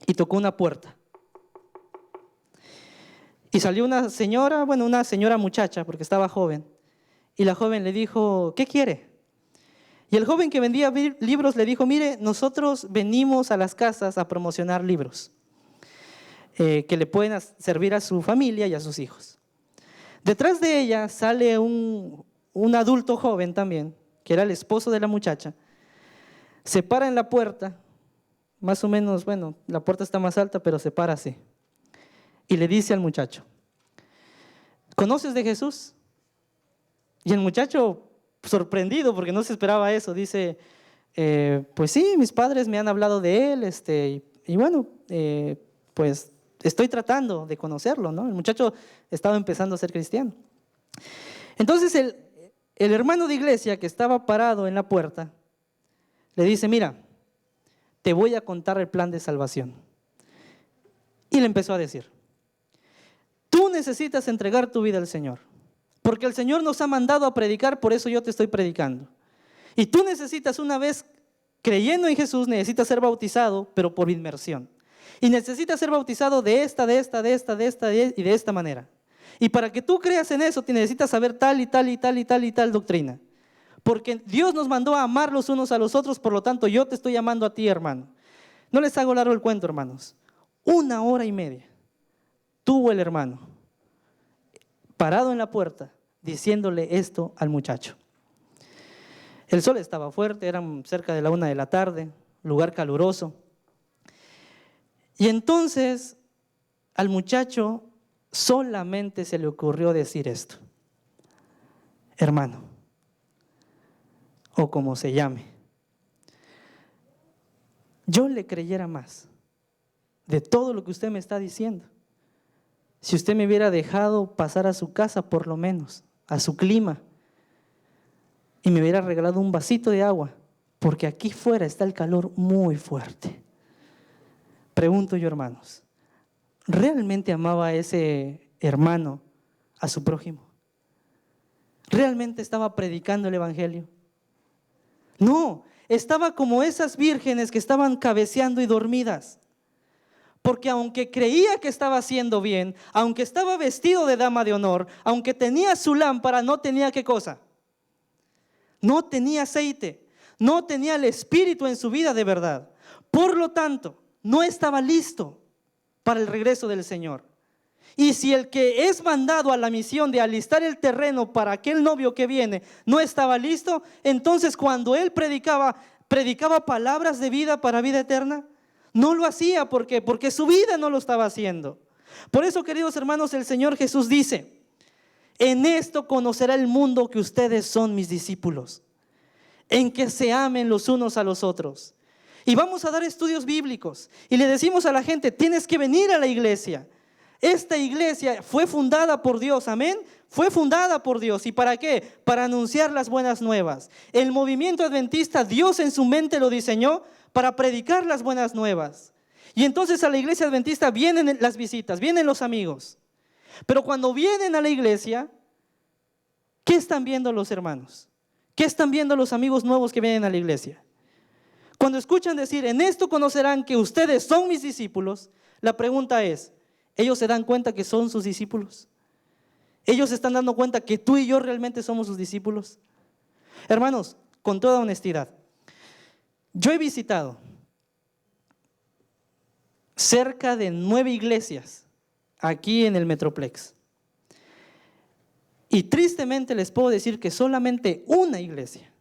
y tocó una puerta. Y salió una señora muchacha, porque estaba joven, y la joven le dijo, ¿qué quiere? Y el joven que vendía libros le dijo, mire, nosotros venimos a las casas a promocionar libros que le pueden servir a su familia y a sus hijos. Detrás de ella sale un adulto joven también, que era el esposo de la muchacha, se para en la puerta, más o menos, la puerta está más alta, pero se para así, y le dice al muchacho, ¿conoces de Jesús? Y el muchacho, sorprendido porque no se esperaba eso, dice, pues sí, mis padres me han hablado de él, pues estoy tratando de conocerlo, ¿no? El muchacho estaba empezando a ser cristiano. Entonces el hermano de iglesia que estaba parado en la puerta le dice, mira, te voy a contar el plan de salvación. Y le empezó a decir, tú necesitas entregar tu vida al Señor. Porque el Señor nos ha mandado a predicar, por eso yo te estoy predicando. Y tú necesitas, una vez creyendo en Jesús, necesitas ser bautizado, pero por inmersión. Y necesitas ser bautizado de esta y de esta manera. Y para que tú creas en eso, te necesitas saber tal y tal y tal y tal y tal doctrina. Porque Dios nos mandó a amar los unos a los otros, por lo tanto yo te estoy llamando a ti, hermano. No les hago largo el cuento, hermanos. 1 hora y media tuvo el hermano parado en la puerta diciéndole esto al muchacho. El sol estaba fuerte, eran cerca de la 1 de la tarde, lugar caluroso. Y entonces al muchacho solamente se le ocurrió decir esto: hermano, o como se llame, yo le creyera más de todo lo que usted me está diciendo si usted me hubiera dejado pasar a su casa, por lo menos, a su clima, y me hubiera regalado un vasito de agua, porque aquí fuera está el calor muy fuerte. Pregunto yo, hermanos, ¿realmente amaba ese hermano a su prójimo? ¿Realmente estaba predicando el evangelio? No, estaba como esas vírgenes que estaban cabeceando y dormidas. Porque aunque creía que estaba haciendo bien, aunque estaba vestido de dama de honor, aunque tenía su lámpara, no tenía ¿qué cosa? No tenía aceite, no tenía el Espíritu en su vida de verdad. Por lo tanto, no estaba listo para el regreso del Señor. Y si el que es mandado a la misión de alistar el terreno para aquel novio que viene no estaba listo, entonces cuando él predicaba palabras de vida para vida eterna, no lo hacía. ¿Por qué? Porque su vida no lo estaba haciendo. Por eso, queridos hermanos, el Señor Jesús dice: en esto conocerá el mundo que ustedes son mis discípulos, en que se amen los unos a los otros. Y vamos a dar estudios bíblicos y le decimos a la gente: tienes que venir a la iglesia. Esta iglesia fue fundada por Dios, amén. Fue fundada por Dios. ¿Y para qué? Para anunciar las buenas nuevas. El movimiento adventista, Dios en su mente lo diseñó para predicar las buenas nuevas. Y entonces a la iglesia adventista vienen las visitas, vienen los amigos. Pero cuando vienen a la iglesia, ¿qué están viendo los hermanos? ¿Qué están viendo los amigos nuevos que vienen a la iglesia? Cuando escuchan decir: en esto conocerán que ustedes son mis discípulos, la pregunta es: ¿ellos se dan cuenta que son sus discípulos? ¿Ellos se están dando cuenta que tú y yo realmente somos sus discípulos? Hermanos, con toda honestidad, yo he visitado cerca de 9 iglesias aquí en el Metroplex. Y tristemente les puedo decir que solamente una iglesia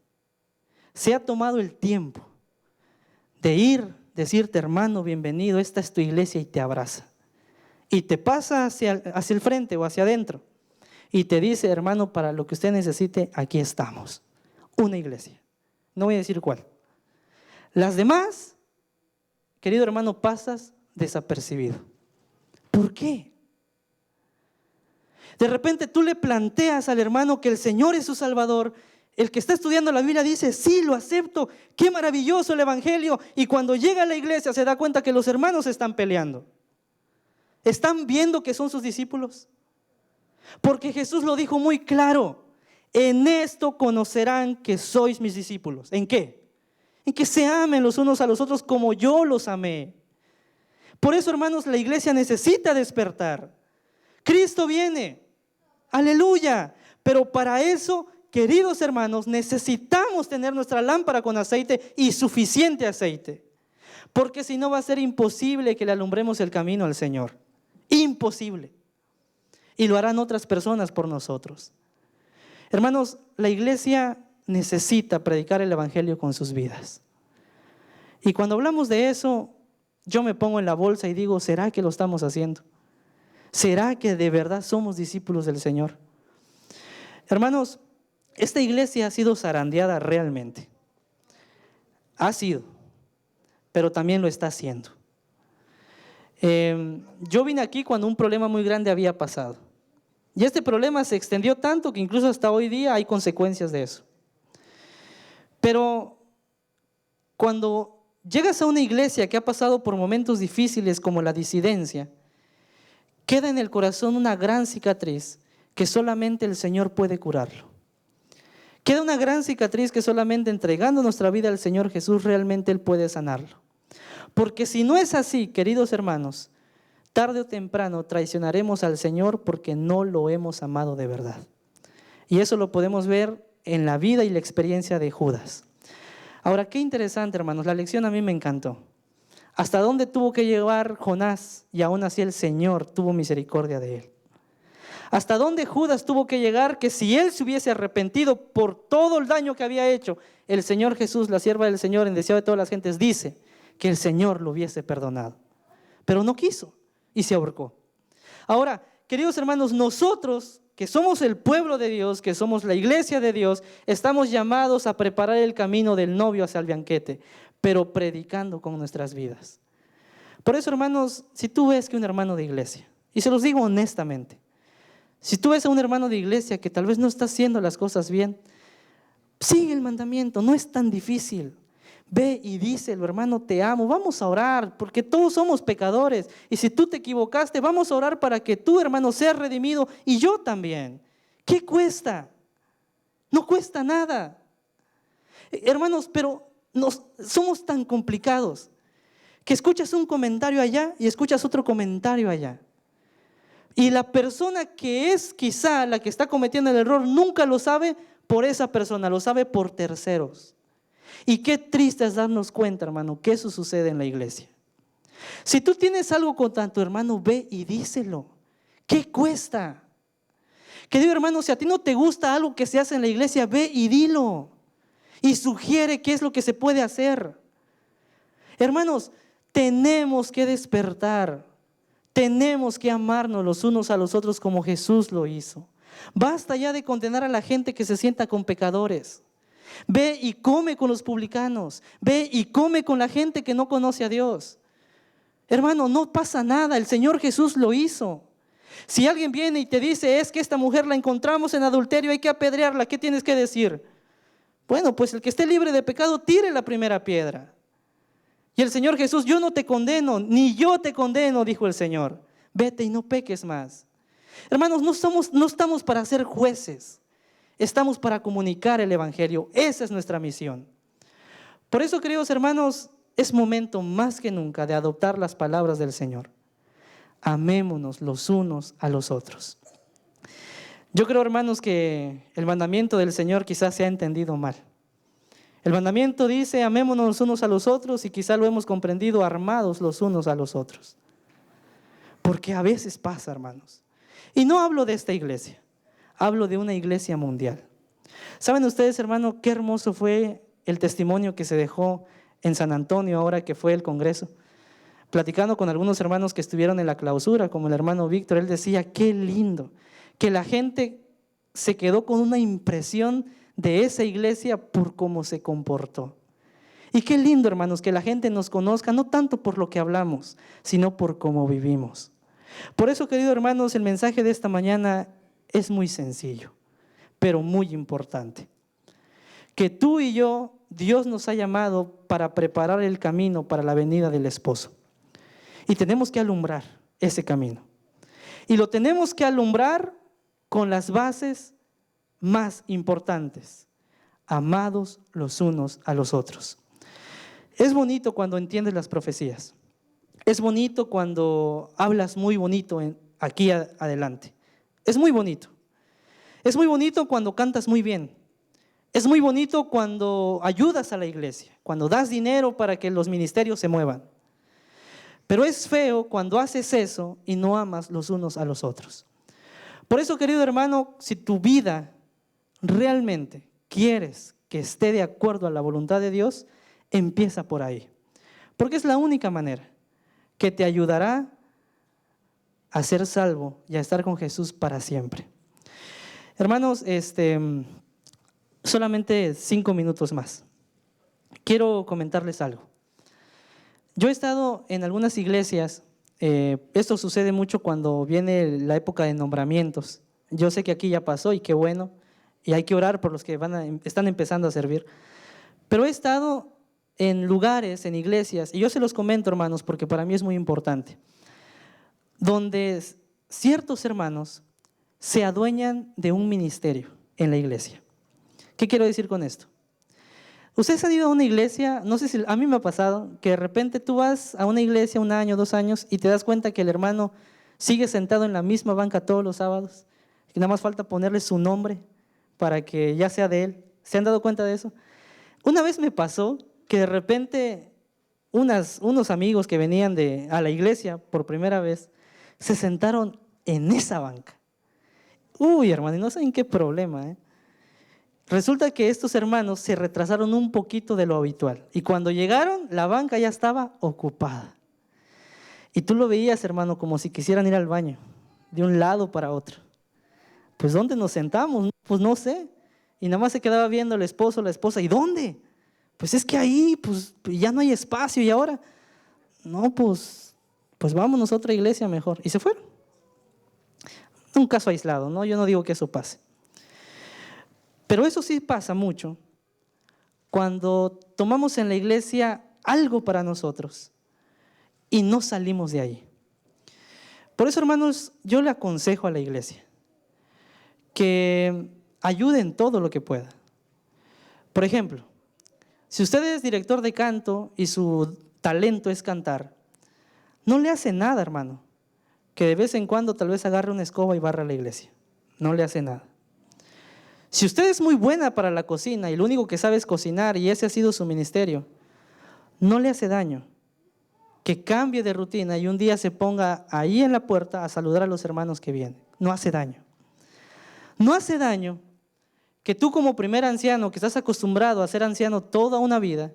se ha tomado el tiempo de ir, decirte: hermano, bienvenido, esta es tu iglesia, y te abraza. Y te pasa hacia el frente o hacia adentro y te dice: hermano, para lo que usted necesite, aquí estamos. Una iglesia, no voy a decir cuál. Las demás, querido hermano, pasas desapercibido. ¿Por qué? De repente tú le planteas al hermano que el Señor es su Salvador. El que está estudiando la Biblia dice: sí, lo acepto, qué maravilloso el evangelio. Y cuando llega a la iglesia se da cuenta que los hermanos están peleando. ¿Están viendo que son sus discípulos? Porque Jesús lo dijo muy claro: en esto conocerán que sois mis discípulos. ¿En qué? En que se amen los unos a los otros como yo los amé. Por eso, hermanos, la iglesia necesita despertar. Cristo viene, aleluya. Pero para eso, queridos hermanos, necesitamos tener nuestra lámpara con aceite, y suficiente aceite. Porque si no, va a ser imposible que le alumbremos el camino al Señor. Imposible. Y lo harán otras personas por nosotros. Hermanos, la iglesia necesita predicar el evangelio con sus vidas. Y cuando hablamos de eso, yo me pongo en la bolsa y digo: ¿será que lo estamos haciendo? ¿Será que de verdad somos discípulos del Señor? Hermanos, esta iglesia ha sido zarandeada realmente. Ha sido, pero también lo está haciendo. Yo vine aquí cuando un problema muy grande había pasado. Y este problema se extendió tanto que incluso hasta hoy día hay consecuencias de eso. Pero cuando llegas a una iglesia que ha pasado por momentos difíciles como la disidencia, queda en el corazón una gran cicatriz que solamente el Señor puede curarlo. Queda una gran cicatriz que solamente entregando nuestra vida al Señor Jesús realmente Él puede sanarlo. Porque si no es así, queridos hermanos, tarde o temprano traicionaremos al Señor porque no lo hemos amado de verdad. Y eso lo podemos ver en la vida y la experiencia de Judas. Ahora, qué interesante, hermanos, la lección a mí me encantó. ¿Hasta dónde tuvo que llegar Jonás y aún así el Señor tuvo misericordia de él? ¿Hasta dónde Judas tuvo que llegar que si él se hubiese arrepentido por todo el daño que había hecho, el Señor Jesús, la sierva del Señor, en deseo de todas las gentes, dice que el Señor lo hubiese perdonado? Pero no quiso y se ahorcó. Ahora, queridos hermanos, nosotros que somos el pueblo de Dios, que somos la iglesia de Dios, estamos llamados a preparar el camino del novio hacia el banquete, pero predicando con nuestras vidas. Por eso, hermanos, si tú ves que un hermano de iglesia, y se los digo honestamente, si tú ves a un hermano de iglesia que tal vez no está haciendo las cosas bien, sigue el mandamiento, no es tan difícil. Ve y díselo, hermano, te amo, vamos a orar, porque todos somos pecadores. Y si tú te equivocaste, vamos a orar para que tú, hermano, seas redimido y yo también. ¿Qué cuesta? No cuesta nada. Hermanos, pero somos tan complicados que escuchas un comentario allá y escuchas otro comentario allá. Y la persona que es quizá la que está cometiendo el error nunca lo sabe por esa persona, lo sabe por terceros. Y qué triste es darnos cuenta, hermano, que eso sucede en la iglesia. Si tú tienes algo contra tu hermano, ve y díselo. ¿Qué cuesta? Querido hermano, si a ti no te gusta algo que se hace en la iglesia, ve y dilo. Y sugiere qué es lo que se puede hacer. Hermanos, tenemos que despertar. Tenemos que amarnos los unos a los otros como Jesús lo hizo. Basta ya de condenar a la gente que se sienta con pecadores. Ve y come con los publicanos. Ve y come con la gente que no conoce a Dios. Hermano, no pasa nada. El Señor Jesús lo hizo. Si alguien viene y te dice, es que esta mujer la encontramos en adulterio, hay que apedrearla, ¿qué tienes que decir? Bueno, pues el que esté libre de pecado, tire la primera piedra. Y el Señor Jesús, yo no te condeno, ni yo te condeno, dijo el Señor. Vete y no peques más. Hermanos, no estamos para ser jueces. Estamos para comunicar el Evangelio. Esa es nuestra misión. Por eso, queridos hermanos, es momento más que nunca de adoptar las palabras del Señor. Amémonos los unos a los otros. Yo creo, hermanos, que el mandamiento del Señor quizás se ha entendido mal. El mandamiento dice, amémonos los unos a los otros, y quizá lo hemos comprendido armados los unos a los otros. Porque a veces pasa, hermanos. Y no hablo de esta iglesia, hablo de una iglesia mundial. ¿Saben ustedes, hermano, qué hermoso fue el testimonio que se dejó en San Antonio ahora que fue el Congreso? Platicando con algunos hermanos que estuvieron en la clausura, como el hermano Víctor, él decía, qué lindo, que la gente se quedó con una impresión de esa iglesia por cómo se comportó. Y qué lindo, hermanos, que la gente nos conozca, no tanto por lo que hablamos, sino por cómo vivimos. Por eso, queridos hermanos, el mensaje de esta mañana es muy sencillo, pero muy importante. Que tú y yo, Dios nos ha llamado para preparar el camino para la venida del esposo. Y tenemos que alumbrar ese camino. Y lo tenemos que alumbrar con las bases más importantes. Amados los unos a los otros. Es bonito cuando entiendes las profecías. Es bonito cuando hablas muy bonito aquí adelante. Es muy bonito. Es muy bonito cuando cantas muy bien. Es muy bonito cuando ayudas a la iglesia, cuando das dinero para que los ministerios se muevan. Pero es feo cuando haces eso y no amas los unos a los otros. Por eso, querido hermano, si tu vida realmente quieres que esté de acuerdo a la voluntad de Dios, empieza por ahí. Porque es la única manera que te ayudará a ser salvo y a estar con Jesús para siempre. Hermanos, solamente 5 minutos más. Quiero comentarles algo. Yo he estado en algunas iglesias, esto sucede mucho cuando viene la época de nombramientos. Yo sé que aquí ya pasó y qué bueno, y hay que orar por los que están empezando a servir. Pero he estado en lugares, en iglesias, y yo se los comento, hermanos, porque para mí es muy importante, donde ciertos hermanos se adueñan de un ministerio en la iglesia. ¿Qué quiero decir con esto? Ustedes han ido a una iglesia, no sé si a mí me ha pasado, que de repente tú vas a una iglesia 1 año, 2 años y te das cuenta que el hermano sigue sentado en la misma banca todos los sábados, que nada más falta ponerle su nombre para que ya sea de él. ¿Se han dado cuenta de eso? Una vez me pasó que de repente unos amigos que venían a la iglesia por primera vez se sentaron en esa banca. Uy, hermano, y no saben qué problema, ¿eh? Resulta que estos hermanos se retrasaron un poquito de lo habitual y cuando llegaron la banca ya estaba ocupada. Y tú lo veías, hermano, como si quisieran ir al baño, de un lado para otro. Pues ¿dónde nos sentamos? Pues no sé. Y nada más se quedaba viendo el esposo, la esposa. ¿Y dónde? Pues es que ahí pues ya no hay espacio. ¿Y ahora? No, pues vámonos a otra iglesia mejor. Y se fueron. Un caso aislado, ¿no? Yo no digo que eso pase. Pero eso sí pasa mucho cuando tomamos en la iglesia algo para nosotros y no salimos de ahí. Por eso, hermanos, yo le aconsejo a la iglesia que ayude en todo lo que pueda. Por ejemplo, si usted es director de canto y su talento es cantar, no le hace nada, hermano, que de vez en cuando tal vez agarre una escoba y barra la iglesia. No le hace nada. Si usted es muy buena para la cocina y lo único que sabe es cocinar y ese ha sido su ministerio, no le hace daño que cambie de rutina y un día se ponga ahí en la puerta a saludar a los hermanos que vienen. No hace daño. No hace daño que tú como primer anciano, que estás acostumbrado a ser anciano toda una vida,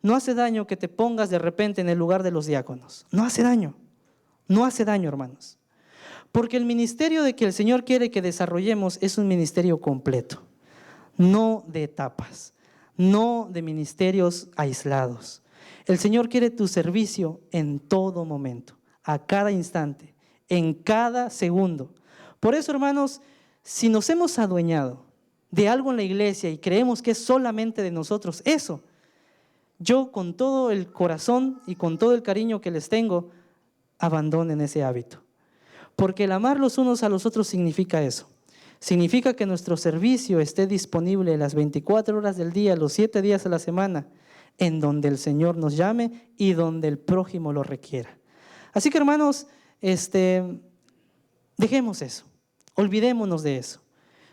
no hace daño que te pongas de repente en el lugar de los diáconos. No hace daño. No hace daño, hermanos. Porque el ministerio de que el Señor quiere que desarrollemos es un ministerio completo, no de etapas, no de ministerios aislados. El Señor quiere tu servicio en todo momento, a cada instante, en cada segundo. Por eso, hermanos, si nos hemos adueñado de algo en la iglesia y creemos que es solamente de nosotros, eso, yo con todo el corazón y con todo el cariño que les tengo, abandonen ese hábito. Porque el amar los unos a los otros significa eso. Significa que nuestro servicio esté disponible las 24 horas del día, los 7 días a la semana, en donde el Señor nos llame y donde el prójimo lo requiera. Así que, hermanos, dejemos eso, olvidémonos de eso.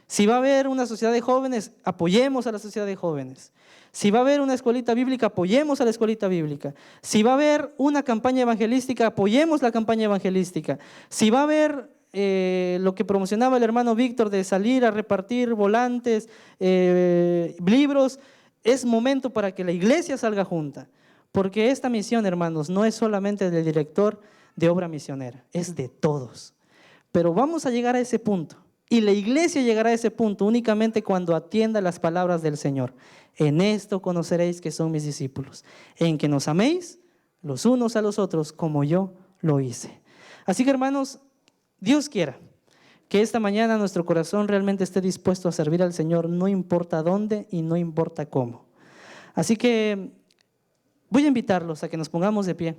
Si va a haber una sociedad de jóvenes, apoyemos a la sociedad de jóvenes. Si va a haber una escuelita bíblica, apoyemos a la escuelita bíblica. Si va a haber una campaña evangelística, apoyemos la campaña evangelística. Si va a haber lo que promocionaba el hermano Víctor de salir a repartir volantes, libros, es momento para que la iglesia salga junta. Porque esta misión, hermanos, no es solamente del director de obra misionera, es de todos. Pero vamos a llegar a ese punto. Y la iglesia llegará a ese punto únicamente cuando atienda las palabras del Señor. En esto conoceréis que son mis discípulos, en que nos améis los unos a los otros como yo lo hice. Así que, hermanos, Dios quiera que esta mañana nuestro corazón realmente esté dispuesto a servir al Señor, no importa dónde y no importa cómo. Así que voy a invitarlos a que nos pongamos de pie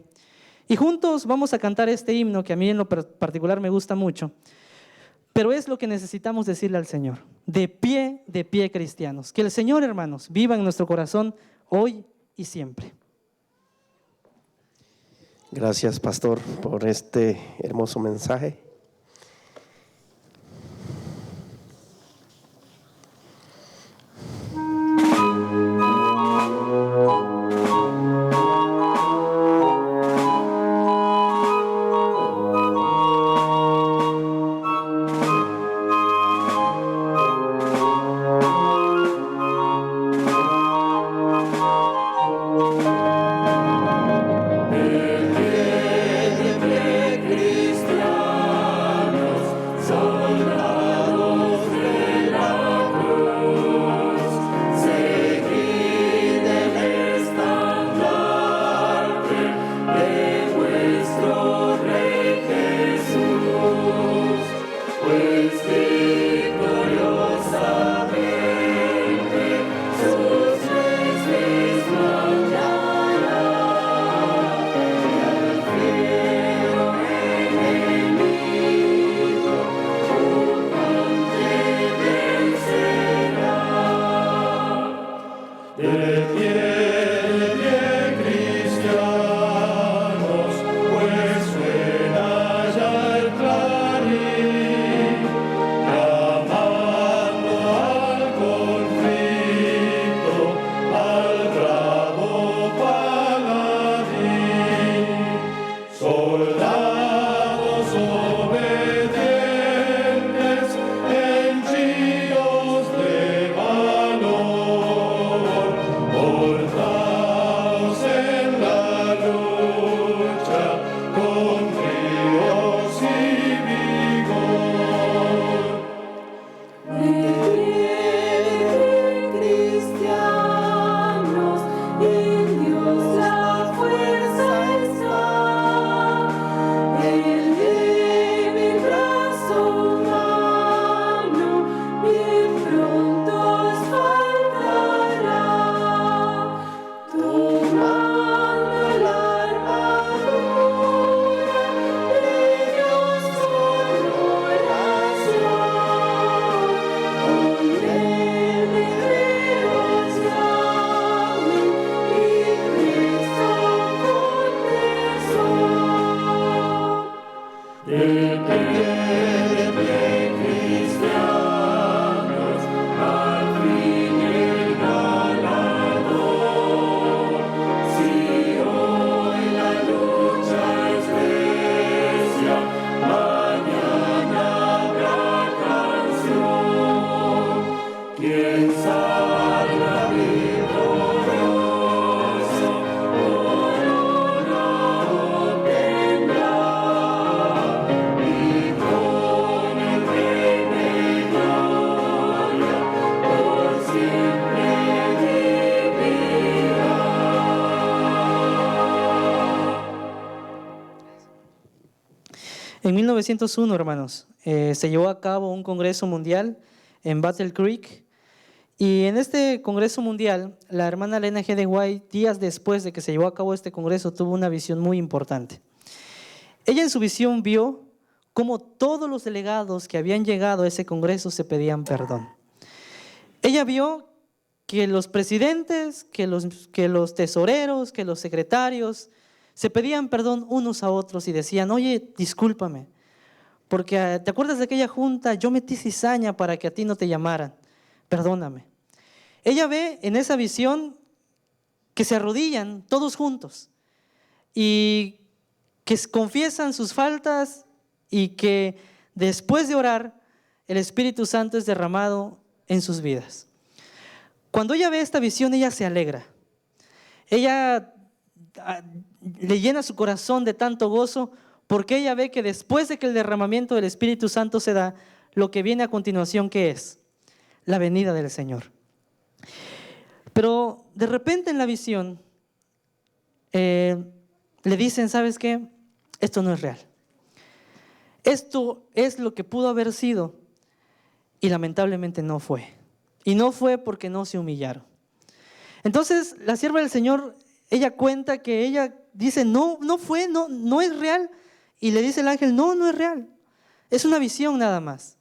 y juntos vamos a cantar este himno que a mí en lo particular me gusta mucho. Pero es lo que necesitamos decirle al Señor. De pie, cristianos. Que el Señor, hermanos, viva en nuestro corazón hoy y siempre. Gracias, pastor, por este hermoso mensaje. De pie, cristiano. En 1901, hermanos, se llevó a cabo un congreso mundial en Battle Creek, y en este congreso mundial, la hermana Elena G. de White, días después de que se llevó a cabo este congreso, tuvo una visión muy importante. Ella en su visión vio cómo todos los delegados que habían llegado a ese congreso se pedían perdón. Ella vio que los presidentes, que los tesoreros, que los secretarios se pedían perdón unos a otros y decían: oye, discúlpame, porque ¿te acuerdas de aquella junta? Yo metí cizaña para que a ti no te llamaran, perdóname. Ella ve en esa visión que se arrodillan todos juntos y que confiesan sus faltas, y que después de orar el Espíritu Santo es derramado en sus vidas. Cuando ella ve esta visión, ella se alegra. Ella le llena su corazón de tanto gozo, porque ella ve que después de que el derramamiento del Espíritu Santo se da, lo que viene a continuación, ¿qué es? La venida del Señor. Pero de repente en la visión le dicen: ¿sabes qué? Esto no es real. Esto es lo que pudo haber sido, y lamentablemente no fue. Y no fue porque no se humillaron. Entonces la sierva del Señor, ella cuenta que ella dice: no fue, no es real. Y le dice el ángel: no es real, es una visión nada más.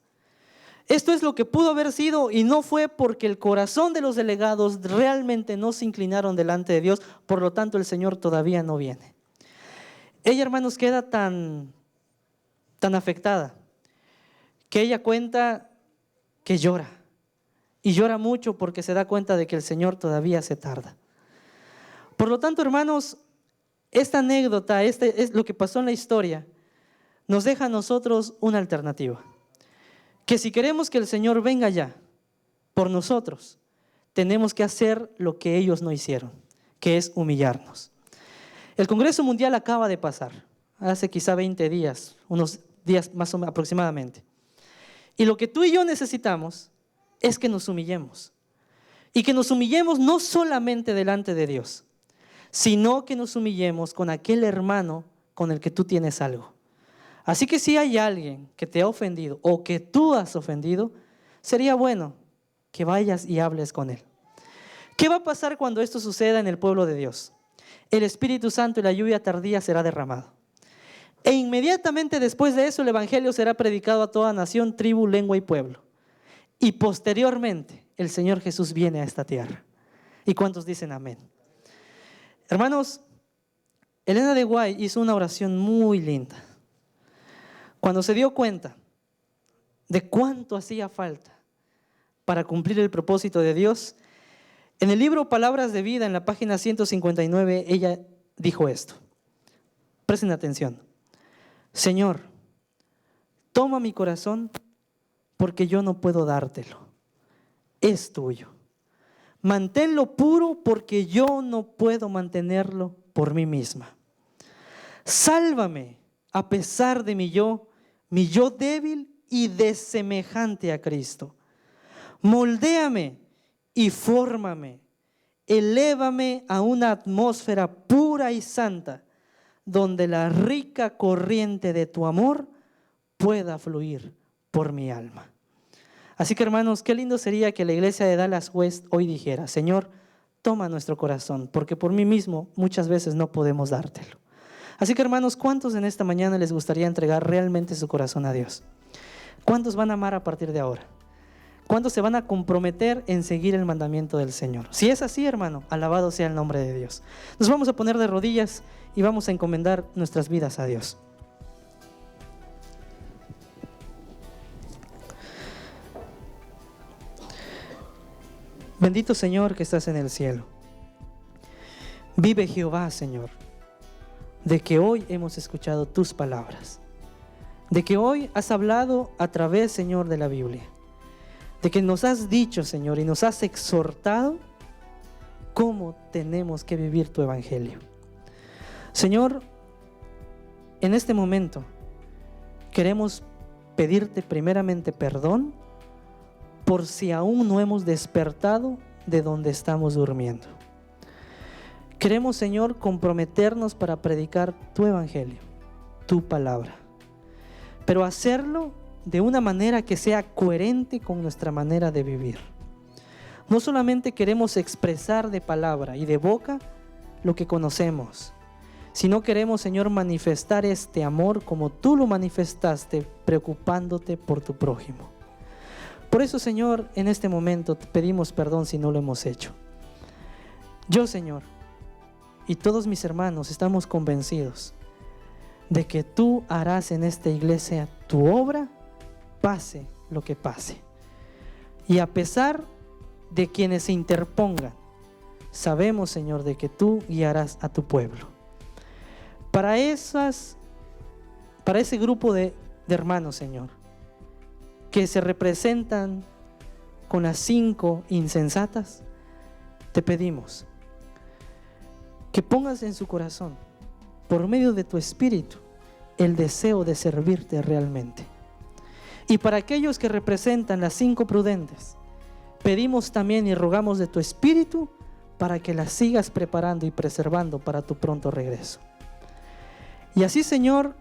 Esto es lo que pudo haber sido, y no fue porque el corazón de los delegados realmente no se inclinaron delante de Dios. Por lo tanto, el Señor todavía no viene. Ella, hermanos, queda tan afectada que ella cuenta que llora, y llora mucho porque se da cuenta de que el Señor todavía se tarda. Por lo tanto, hermanos, esta anécdota, es lo que pasó en la historia, nos deja a nosotros una alternativa: que si queremos que el Señor venga ya por nosotros, tenemos que hacer lo que ellos no hicieron, que es humillarnos. El Congreso Mundial acaba de pasar, hace quizá 20 días, unos días más o menos aproximadamente. Y lo que tú y yo necesitamos es que nos humillemos. Y que nos humillemos no solamente delante de Dios, sino que nos humillemos con aquel hermano con el que tú tienes algo. Así que si hay alguien que te ha ofendido o que tú has ofendido, sería bueno que vayas y hables con él. ¿Qué va a pasar cuando esto suceda en el pueblo de Dios? El Espíritu Santo y la lluvia tardía será derramado. E inmediatamente después de eso el Evangelio será predicado a toda nación, tribu, lengua y pueblo. Y posteriormente el Señor Jesús viene a esta tierra. ¿Y cuántos dicen amén? Hermanos, Elena de White hizo una oración muy linda. Cuando se dio cuenta de cuánto hacía falta para cumplir el propósito de Dios, en el libro Palabras de Vida, en la página 159, ella dijo esto. Presten atención. Señor, toma mi corazón porque yo no puedo dártelo. Es tuyo. Manténlo puro porque yo no puedo mantenerlo por mí misma. Sálvame a pesar de mi yo débil y desemejante a Cristo. Moldéame y fórmame. Elévame a una atmósfera pura y santa, donde la rica corriente de tu amor pueda fluir por mi alma. Así que, hermanos, qué lindo sería que la iglesia de Dallas West hoy dijera: Señor, toma nuestro corazón, porque por mí mismo muchas veces no podemos dártelo. Así que, hermanos, ¿cuántos en esta mañana les gustaría entregar realmente su corazón a Dios? ¿Cuántos van a amar a partir de ahora? ¿Cuántos se van a comprometer en seguir el mandamiento del Señor? Si es así, hermano, alabado sea el nombre de Dios. Nos vamos a poner de rodillas y vamos a encomendar nuestras vidas a Dios. Bendito Señor que estás en el cielo. Vive Jehová, Señor, de que hoy hemos escuchado tus palabras, de que hoy has hablado a través, Señor, de la Biblia, de que nos has dicho, Señor, y nos has exhortado cómo tenemos que vivir tu evangelio. Señor, en este momento queremos pedirte primeramente perdón por si aún no hemos despertado de donde estamos durmiendo. Queremos, Señor, comprometernos para predicar tu evangelio, tu palabra, pero hacerlo de una manera que sea coherente con nuestra manera de vivir. No solamente queremos expresar de palabra y de boca lo que conocemos, sino queremos, Señor, manifestar este amor como tú lo manifestaste, preocupándote por tu prójimo. Por eso, Señor, en este momento te pedimos perdón si no lo hemos hecho. Yo, Señor, y todos mis hermanos estamos convencidos de que tú harás en esta iglesia tu obra, pase lo que pase. Y a pesar de quienes se interpongan, sabemos, Señor, de que tú guiarás a tu pueblo. Para ese grupo de hermanos, Señor, que se representan con las 5 insensatas, te pedimos que pongas en su corazón, por medio de tu espíritu, el deseo de servirte realmente. Y para aquellos que representan las 5 prudentes, pedimos también y rogamos de tu espíritu para que las sigas preparando y preservando para tu pronto regreso. Y así, Señor,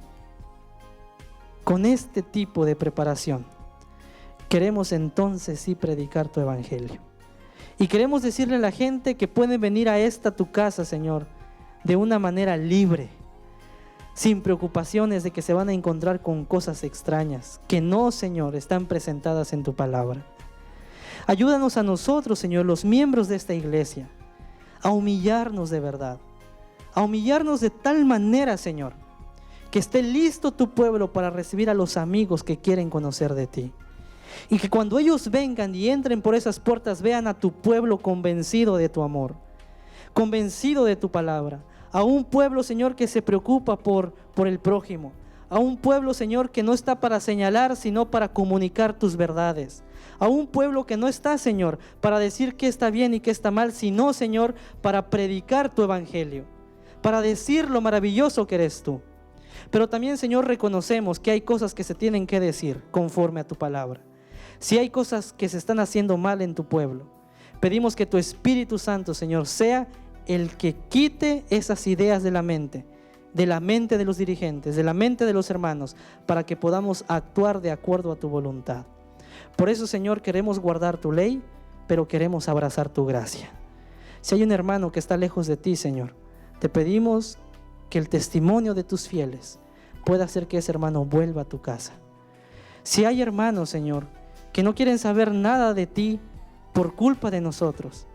con este tipo de preparación, queremos entonces sí predicar tu evangelio. Y queremos decirle a la gente que pueden venir a tu casa, Señor, de una manera libre, sin preocupaciones de que se van a encontrar con cosas extrañas, que no, Señor, están presentadas en tu palabra. Ayúdanos a nosotros, Señor, los miembros de esta iglesia, a humillarnos de verdad, a humillarnos de tal manera, Señor, que esté listo tu pueblo para recibir a los amigos que quieren conocer de ti. Y que cuando ellos vengan y entren por esas puertas, vean a tu pueblo convencido de tu amor, convencido de tu palabra. A un pueblo, Señor, que se preocupa por el prójimo. A un pueblo, Señor, que no está para señalar, sino para comunicar tus verdades. A un pueblo que no está, Señor, para decir qué está bien y qué está mal, sino, Señor, para predicar tu evangelio, para decir lo maravilloso que eres tú. Pero también, Señor, reconocemos que hay cosas que se tienen que decir conforme a tu palabra. Si hay cosas que se están haciendo mal en tu pueblo, pedimos que tu Espíritu Santo, Señor, sea el que quite esas ideas de la mente de los dirigentes, de la mente de los hermanos, para que podamos actuar de acuerdo a tu voluntad. Por eso, Señor, queremos guardar tu ley, pero queremos abrazar tu gracia. Si hay un hermano que está lejos de ti, Señor, te pedimos que el testimonio de tus fieles pueda hacer que ese hermano vuelva a tu casa. Si hay hermanos, Señor, que no quieren saber nada de ti por culpa de nosotros,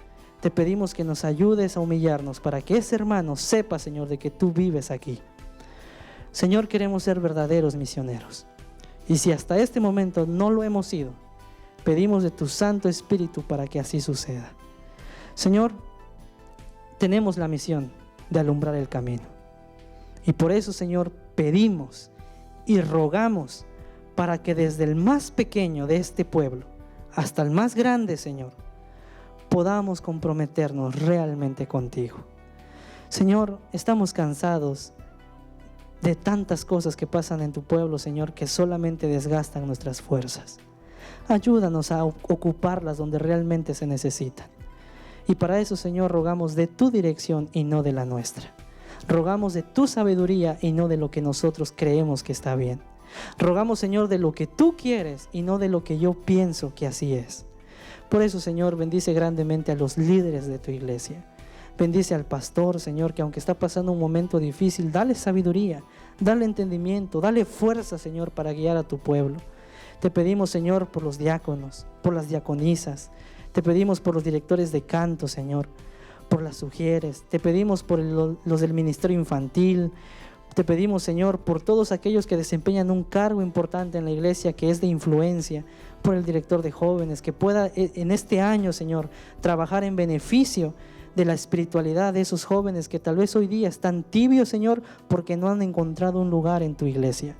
te pedimos que nos ayudes a humillarnos para que ese hermano sepa, Señor, de que tú vives aquí. Señor, queremos ser verdaderos misioneros. Y si hasta este momento no lo hemos sido, pedimos de tu Santo Espíritu para que así suceda. Señor, tenemos la misión de alumbrar el camino. Y por eso, Señor, pedimos y rogamos para que desde el más pequeño de este pueblo hasta el más grande, Señor, podamos comprometernos realmente contigo. Señor, estamos cansados de tantas cosas que pasan en tu pueblo, Señor, que solamente desgastan nuestras fuerzas. Ayúdanos a ocuparlas donde realmente se necesitan. Y para eso, Señor, rogamos de tu dirección y no de la nuestra. Rogamos de tu sabiduría y no de lo que nosotros creemos que está bien. Rogamos, Señor, de lo que tú quieres y no de lo que yo pienso que así es. Por eso, Señor, bendice grandemente a los líderes de tu iglesia. Bendice al pastor, Señor, que aunque está pasando un momento difícil, dale sabiduría, dale entendimiento, dale fuerza, Señor, para guiar a tu pueblo. Te pedimos, Señor, por los diáconos, por las diaconisas. Te pedimos por los directores de canto, Señor, por las sugieres. Te pedimos por los del ministerio infantil, Te pedimos, Señor, por todos aquellos que desempeñan un cargo importante en la iglesia, que es de influencia, por el director de jóvenes, que pueda en este año, Señor, trabajar en beneficio de la espiritualidad de esos jóvenes que tal vez hoy día están tibios, Señor, porque no han encontrado un lugar en tu iglesia.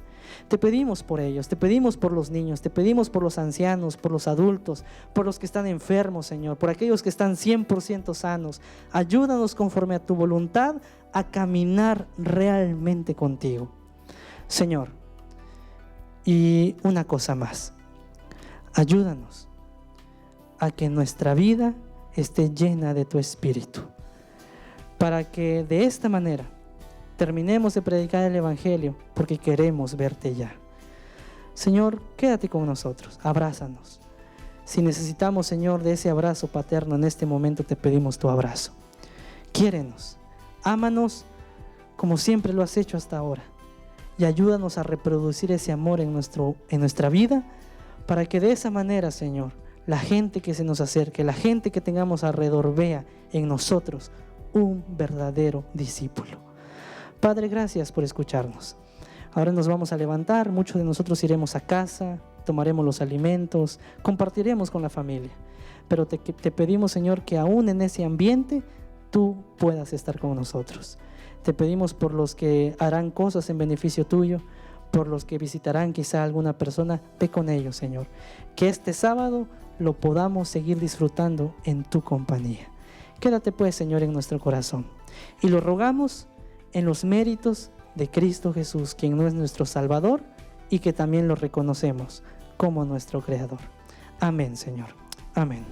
Te pedimos por ellos, te pedimos por los niños, te pedimos por los ancianos, por los adultos, por los que están enfermos, Señor, por aquellos que están 100% sanos. Ayúdanos conforme a tu voluntad a caminar realmente contigo, Señor. Y una cosa más, ayúdanos a que nuestra vida esté llena de tu Espíritu, para que de esta manera terminemos de predicar el Evangelio, porque queremos verte ya. Señor, quédate con nosotros, abrázanos. Si necesitamos, Señor, de ese abrazo paterno en este momento, te pedimos tu abrazo. Quiérenos, ámanos como siempre lo has hecho hasta ahora, y ayúdanos a reproducir ese amor en nuestra vida, para que de esa manera, Señor, la gente que se nos acerque, la gente que tengamos alrededor, vea en nosotros un verdadero discípulo. Padre, gracias por escucharnos. Ahora nos vamos a levantar, muchos de nosotros iremos a casa, tomaremos los alimentos, compartiremos con la familia. Pero te pedimos, Señor, que aún en ese ambiente tú puedas estar con nosotros. Te pedimos por los que harán cosas en beneficio tuyo, por los que visitarán quizá alguna persona, ve con ellos, Señor. Que este sábado lo podamos seguir disfrutando en tu compañía. Quédate pues, Señor, en nuestro corazón. Y lo rogamos en los méritos de Cristo Jesús, quien no es nuestro Salvador y que también lo reconocemos como nuestro Creador. Amén, Señor. Amén.